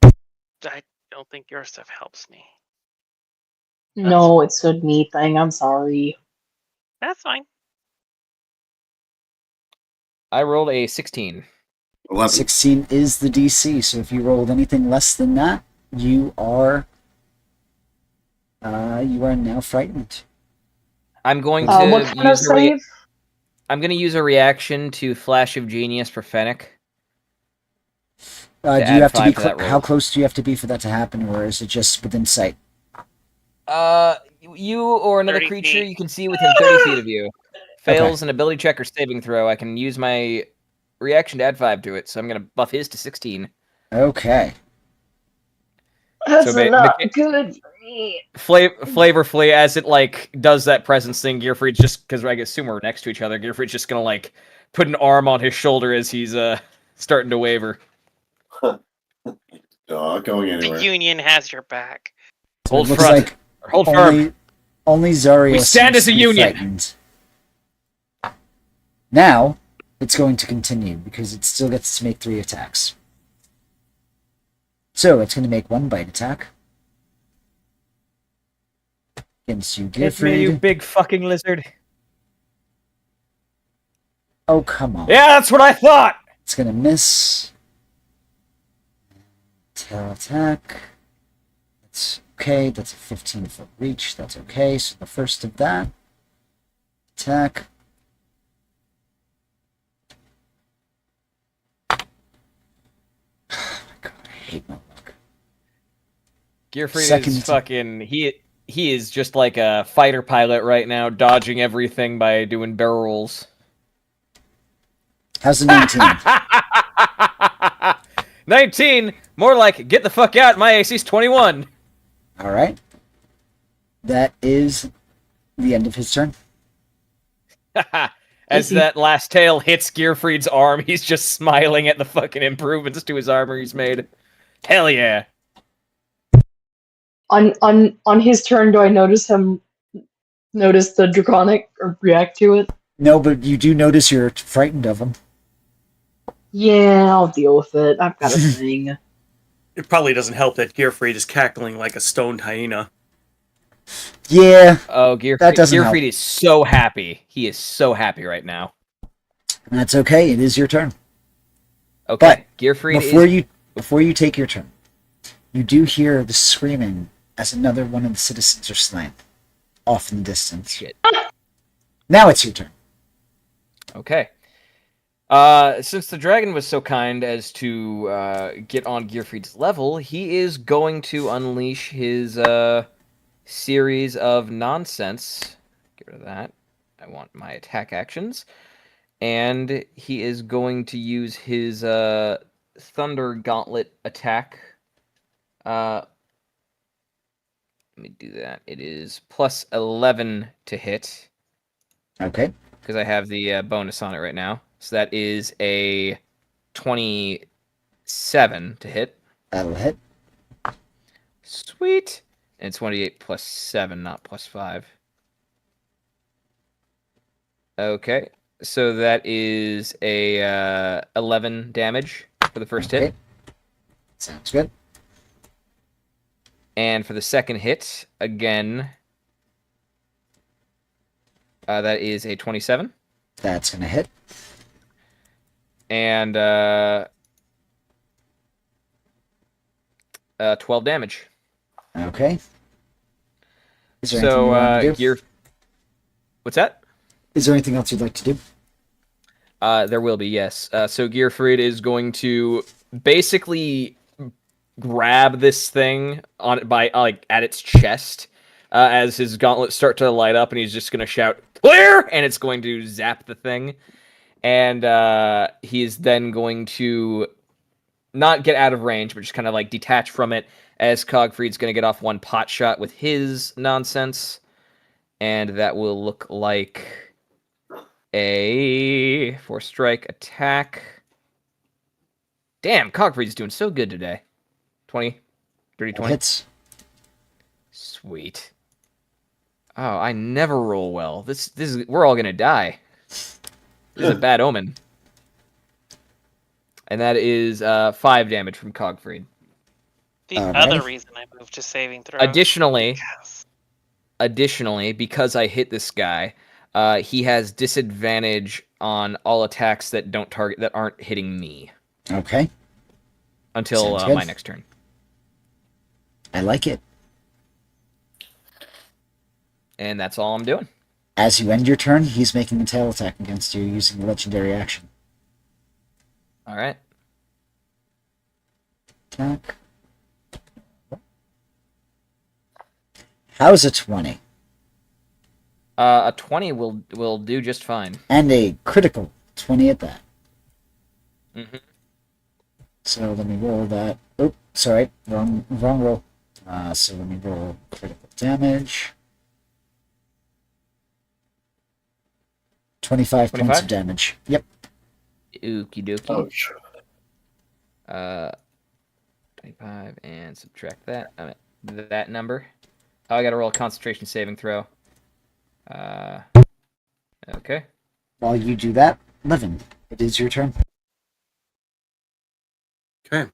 I don't think your stuff helps me. No, it's a me thing. I'm sorry. That's fine. I rolled a 16. 11. 16 is the DC, so if you rolled anything less than that, you are now frightened. I'm going to What kind of use save? I'm going to use a reaction to Flash of Genius for Fennec. Do To you add have to be 5 to that roll. how close do you have to be for that to happen, or is it just within sight? You or another 30 creature feet. you can see within 30 feet of you fails an ability check or saving throw. I can use my reaction to add 5 to it, so I'm going to buff his to 16. Okay. That's So not good for me. Flavorfully, as it like does that presence thing, Gearfried's just because I assume we're next to each other. Gearfried's just gonna like put an arm on his shoulder as he's starting to waver. Not going anywhere. The Union has your back. So Hold it looks front. like Or hold firm. only Zarya We stand seems as a to be union. frightened. Now, it's going to continue, because it still gets to make 3 attacks. So, it's going to make 1 bite attack. Against you, Hit me, you Gearfried. big fucking lizard. Oh, come on. Yeah, that's what I thought. It's going to miss. Tail attack. That's okay. That's a 15-foot reach. That's okay. So, the first of that. Attack. Oh my god, I hate my luck. Gearfried Second- is fucking. He is just like a fighter pilot right now, dodging everything by doing barrel rolls. How's the 19? 19. More like get the fuck out. My AC's 21. Alright. That is the end of his turn. As Easy. that last tail hits Gearfried's arm, he's just smiling at the fucking improvements to his armor he's made. Hell yeah. On his turn, do I notice the draconic or react to it? No, but you do notice you're frightened of him. Yeah, I'll deal with it. I've got a thing. It probably doesn't help that Gearfried is cackling like a stoned hyena. Yeah, Oh, Gearfried, That doesn't help. Gearfried is so happy. He is so happy right now. that's okay. It is your turn. Okay, Gearfried Before you take your turn, you do hear the screaming as another one of the citizens are slain. Off in the distance. Shit. Now it's your turn. Okay. Since the dragon was so kind as to get on Gearfried's level, he is going to unleash his series of nonsense. Get rid of that. I want my attack actions. And he is going to use his Thunder Gauntlet attack. Let me do that. It is plus 11 to hit, Okay. because I have the bonus on it right now. So that is a 27 to hit. That'll hit. Sweet. And it's 28 plus 7, not plus 5. Okay. So that is a 11 damage for the first hit. Okay. Sounds good. And for the second hit, again, that is a 27. That's going to hit. And 12 damage. Okay. Is there anything So you want to do? Gear. What's that? Is there anything else you'd like to do? There will be, yes. So Gearfried is going to basically grab this thing on it by at its chest as his gauntlets start to light up, and he's just going to shout "Clear!" and it's going to zap the thing. And he is then going to not get out of range, but just kind of like detach from it, as Cogfried's going to get off one pot shot with his nonsense, and that will look like a 4-strike attack. Damn, Cogfried's doing so good today. 20, 30, That 20. hits. Sweet. Oh, I never roll well. This is we're all gonna die. This is a bad omen. And that is 5 damage from Cogfried. The Alright. other reason I moved to saving throw. Additionally, Yes. because I hit this guy, he has disadvantage on all attacks that aren't hitting me Okay. until Sounds good. my next turn. I like it. And that's all I'm doing. As you end your turn, he's making a tail attack against you using a legendary action. All right. Attack. How's a 20? A 20 will do just fine. And a critical 20 at that. Mhm. So let me roll that. Oh, sorry. Wrong roll. So let me roll critical damage. 25 points 25? of damage. Yep. Okie dokie. Ouch. 25 and subtract that. That number. Oh, I got to roll a concentration saving throw. Okay. While you do that, Levin, it is your turn. Okay.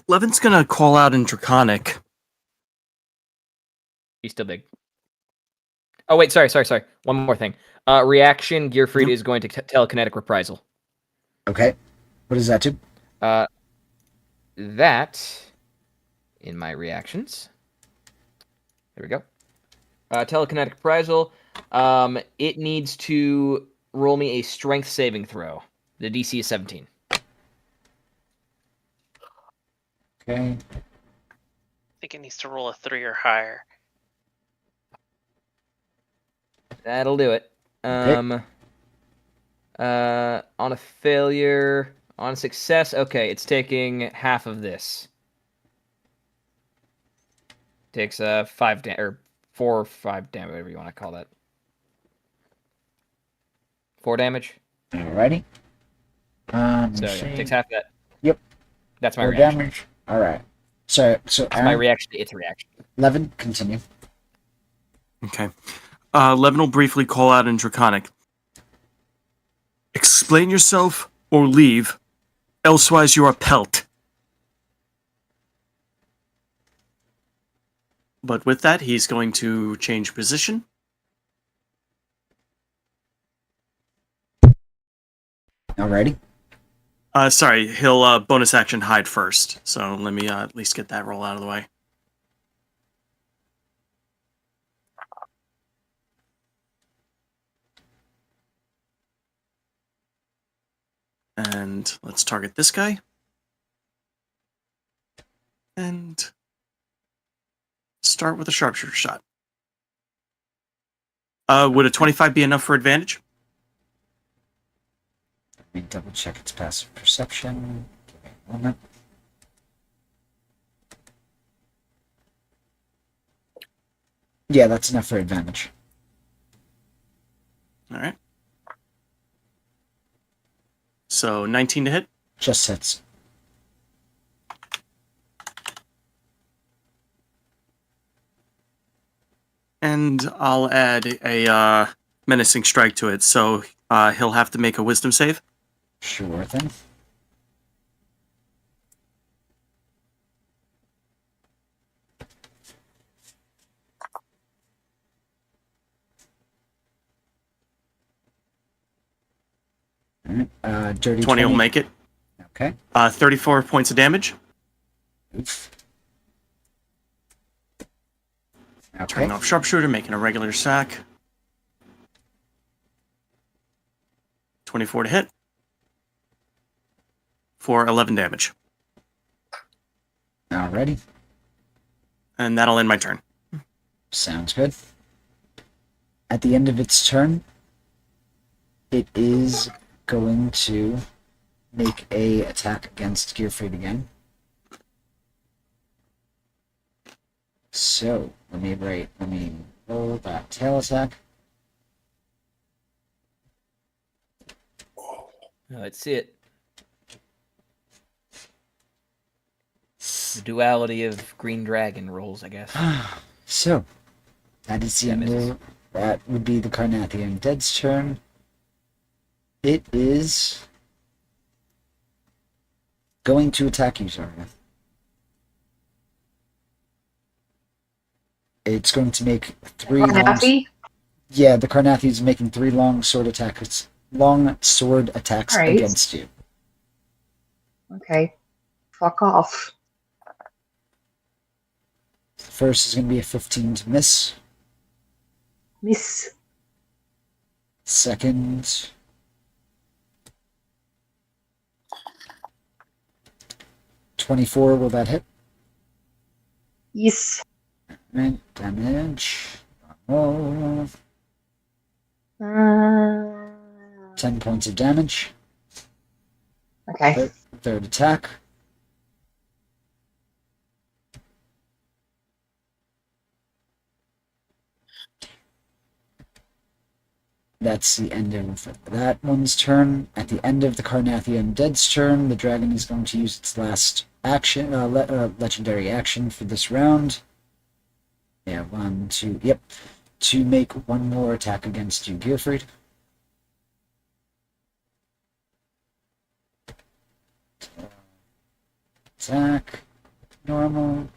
Levin's gonna call out in Draconic. He's still big. Oh, wait, sorry. One more thing. Reaction, Gearfried is going to telekinetic reprisal. Okay. What does that do? That, in my reactions. There we go. Telekinetic reprisal. It needs to roll me a strength saving throw. The DC is 17. Okay. I think it needs to roll a 3 or higher. That'll do it. Okay. On a failure, on a success, okay, it's taking half of this. Takes 4 or 5 damage, whatever you want to call that. 4 damage. Alrighty. So yeah, takes half of that. Yep. That's my 4 reaction. damage. Alright. So That's my Aaron, reaction to its reaction. Levin, continue. Okay. Levin will briefly call out in Draconic. Explain yourself or leave, elsewise you're a pelt. But with that, he's going to change position. Alrighty. Sorry, he'll bonus action hide first. So let me at least get that roll out of the way. And let's target this guy. And start with a sharpshooter shot. Would a 25 be enough for advantage? Let me double check its passive perception. Give me a moment. Yeah, that's enough for advantage. All right. So 19 to hit. Just hits. And I'll add a menacing strike to it. So he'll have to make a wisdom save. Sure thing. Alright, dirty 20 will make it. Okay. 34 points of damage. Oof. Turning Okay. off sharpshooter, making a regular sack. 24 to hit. For 11 damage. Alrighty. And that'll end my turn. Sounds good. At the end of its turn, it is going to make a attack against Gearfried again. So, let me roll that tail attack. Let's see it. The duality of Green Dragon rolls, I guess. So, that is the That end misses. of, that would be the Carnathian Dead's turn. It is going to attack you, Zarya. It's going to make three long... Happy? Yeah, the Carnathy is making 3 long sword attacks Alright. against you. Okay. Fuck off. First is going to be a 15 to miss. Miss. Second... 24, will that hit? Yes. Right, damage. Roll. Uh, 10 points of damage. okay. Third attack. That's the end of that one's turn. At the end of the Carnathy Undead's turn, the dragon is going to use its last action, legendary action for this round. Yeah, 1, 2, yep. To make one more attack against you, Gearfried. Attack. Normal.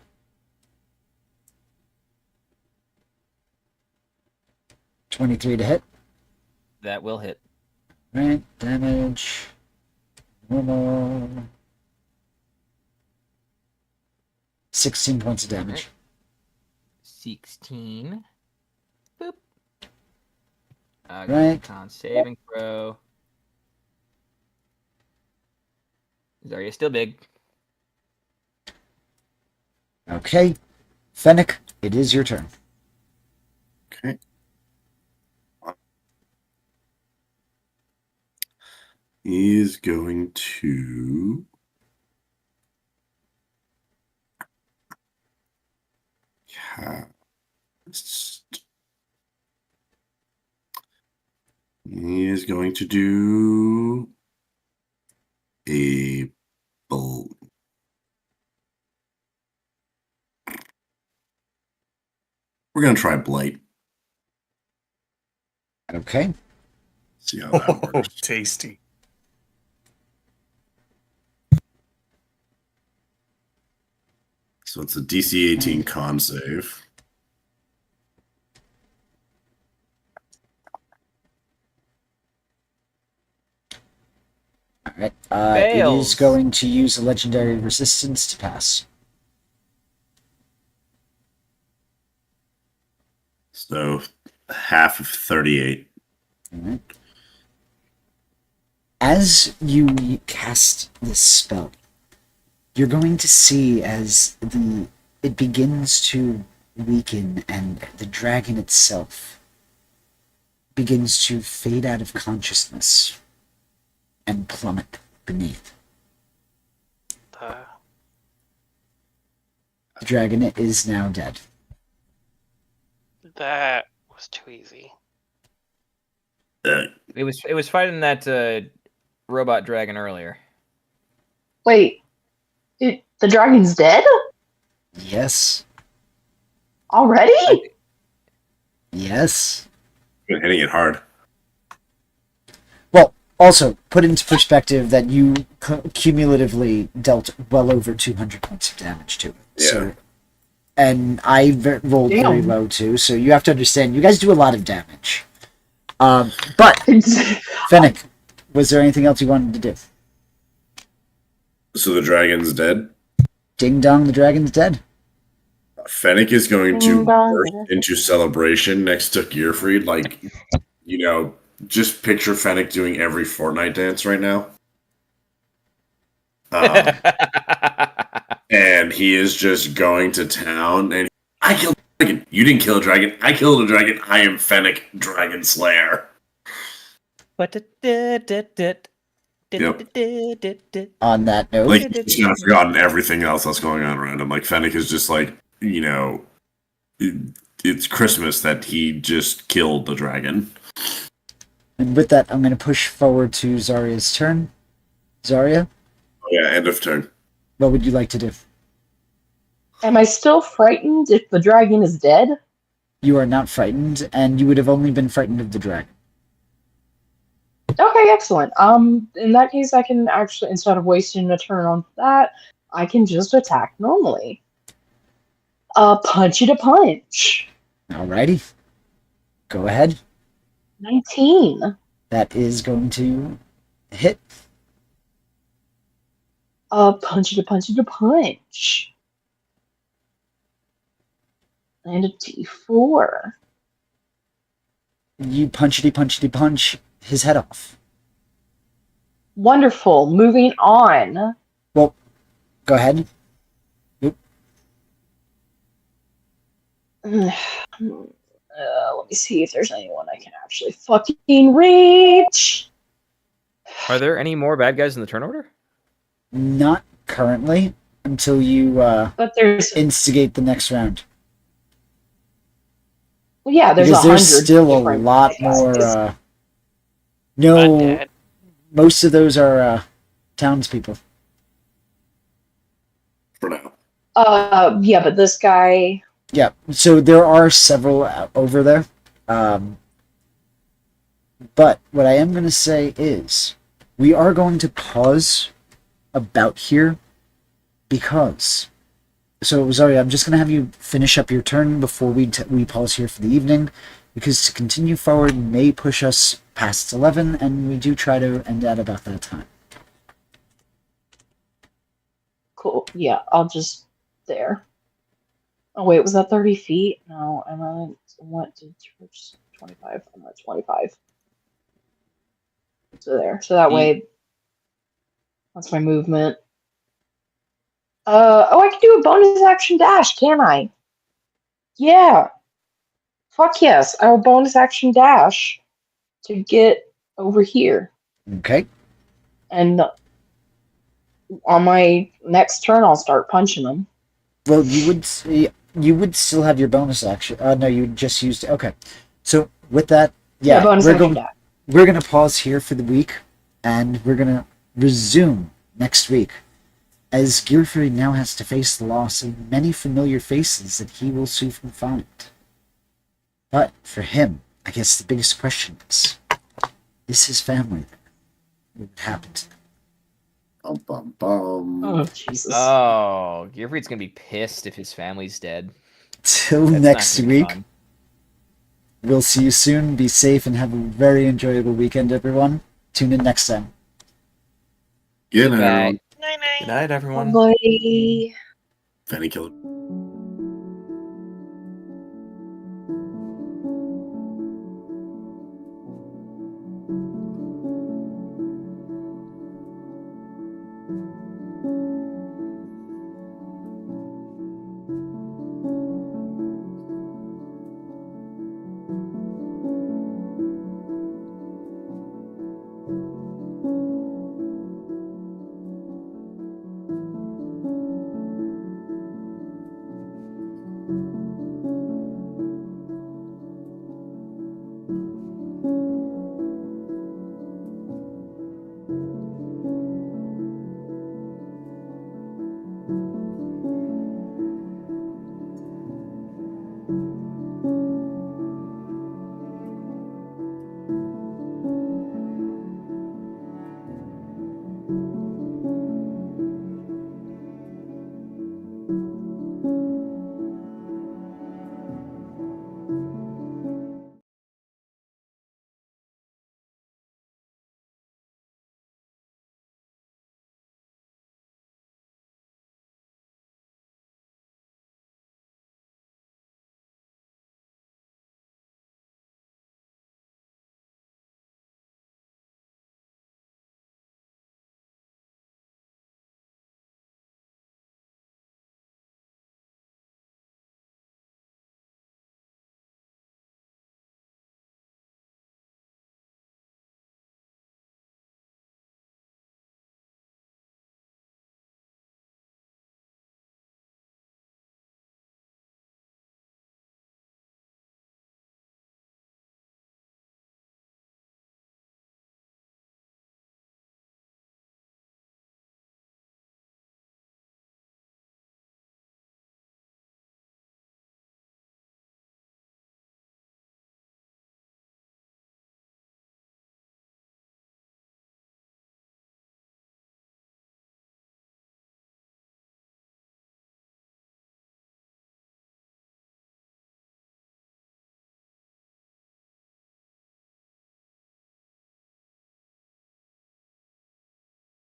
$23 to hit. That will hit. Right, damage. Normal. 16 points of damage. 16. Boop. Right. Con saving throw. Zarya still big. Okay. Fennec, it is your turn. Okay. He's going to cast. He is going to do a bolt. We're going to try Blight. Okay. See how that Oh, works. tasty. So it's a DC 18 con save. Alright. It is Fails. going to use a legendary resistance to pass. So half of 38. Alright. As you cast this spell, you're going to see as it begins to weaken and the dragon itself begins to fade out of consciousness and plummet beneath. The The dragon is now dead. That was too easy. It was fighting that robot dragon earlier. Wait, the dragon's dead Yes. already? Yes. Been hitting it hard. Well, also, put into perspective that you cumulatively dealt well over 200 points of damage to it. Yeah. So, and I rolled very Damn. low too, so you have to understand, you guys do a lot of damage. But, Fennec, was there anything else you wanted to do? So the dragon's dead. Ding dong, the dragon's dead. Fennec is going to Ding dong. burst into celebration next to Gearfried. Like, just picture Fennec doing every Fortnite dance right now. And he is just going to town and I killed a dragon. You didn't kill a dragon. I killed a dragon. I am Fennec, Dragon Slayer. On that note, Like, he's just kind of forgotten everything else that's going on around him. Like, Fennec is just like, it's Christmas that he just killed the dragon. and with that, I'm going to push forward to Zarya's turn. Zarya, Oh, yeah, end of turn. what would you like to do? Am I still frightened if the dragon is dead? You are not frightened, and you would have only been frightened of the dragon. Okay, excellent. In that case, I can actually, instead of wasting a turn on that, I can just attack normally. Punchy to punch. Alrighty. Go ahead. 19. That is going to hit. Punchy to punchy to punch. And a D4. You punchity punch his head off. Wonderful. Moving on. Well, go ahead. Let me see if there's anyone I can actually fucking reach. Are there any more bad guys in the turn order? Not currently, until you But there's instigate the next round. yeah, there's Because 100 there's still a different lot guys. more No, Dad. most of those are townspeople. For now. Yeah, but this guy. Yeah, so there are several over there. But what I am going to say is we are going to pause about here because. So, sorry, I'm just going to have you finish up your turn before we pause here for the evening, because to continue forward may push us past 11, and we do try to end at about that time. Cool. Yeah, I'll just there. Oh wait, was that 30 feet? No, I went to church 25. I'm at 25. So there. So that way, that's my movement. Oh, I can do a bonus action dash, can I? Yeah. Fuck yes. I will bonus action dash to get over here. Okay? And on my next turn, I'll start punching them. Well, you would still have your bonus action. No, you just used. Okay, so with that, yeah, bonus we're action going. dash. We're gonna pause here for the week, and we're gonna resume next week, as Gearfrey now has to face the loss of many familiar faces that he will soon find. But for him, I guess the biggest question is his family there? What would happen to them? Bum, bum, bum. Oh, Jesus. Oh, Gearfried's gonna be pissed if his family's dead. Till That's not next gonna be week. fun. We'll see you soon. Be safe and have a very enjoyable weekend, everyone. Tune in next time. Good night, Bye. everyone. Night night. Good night, everyone. Bye. Fanny killer.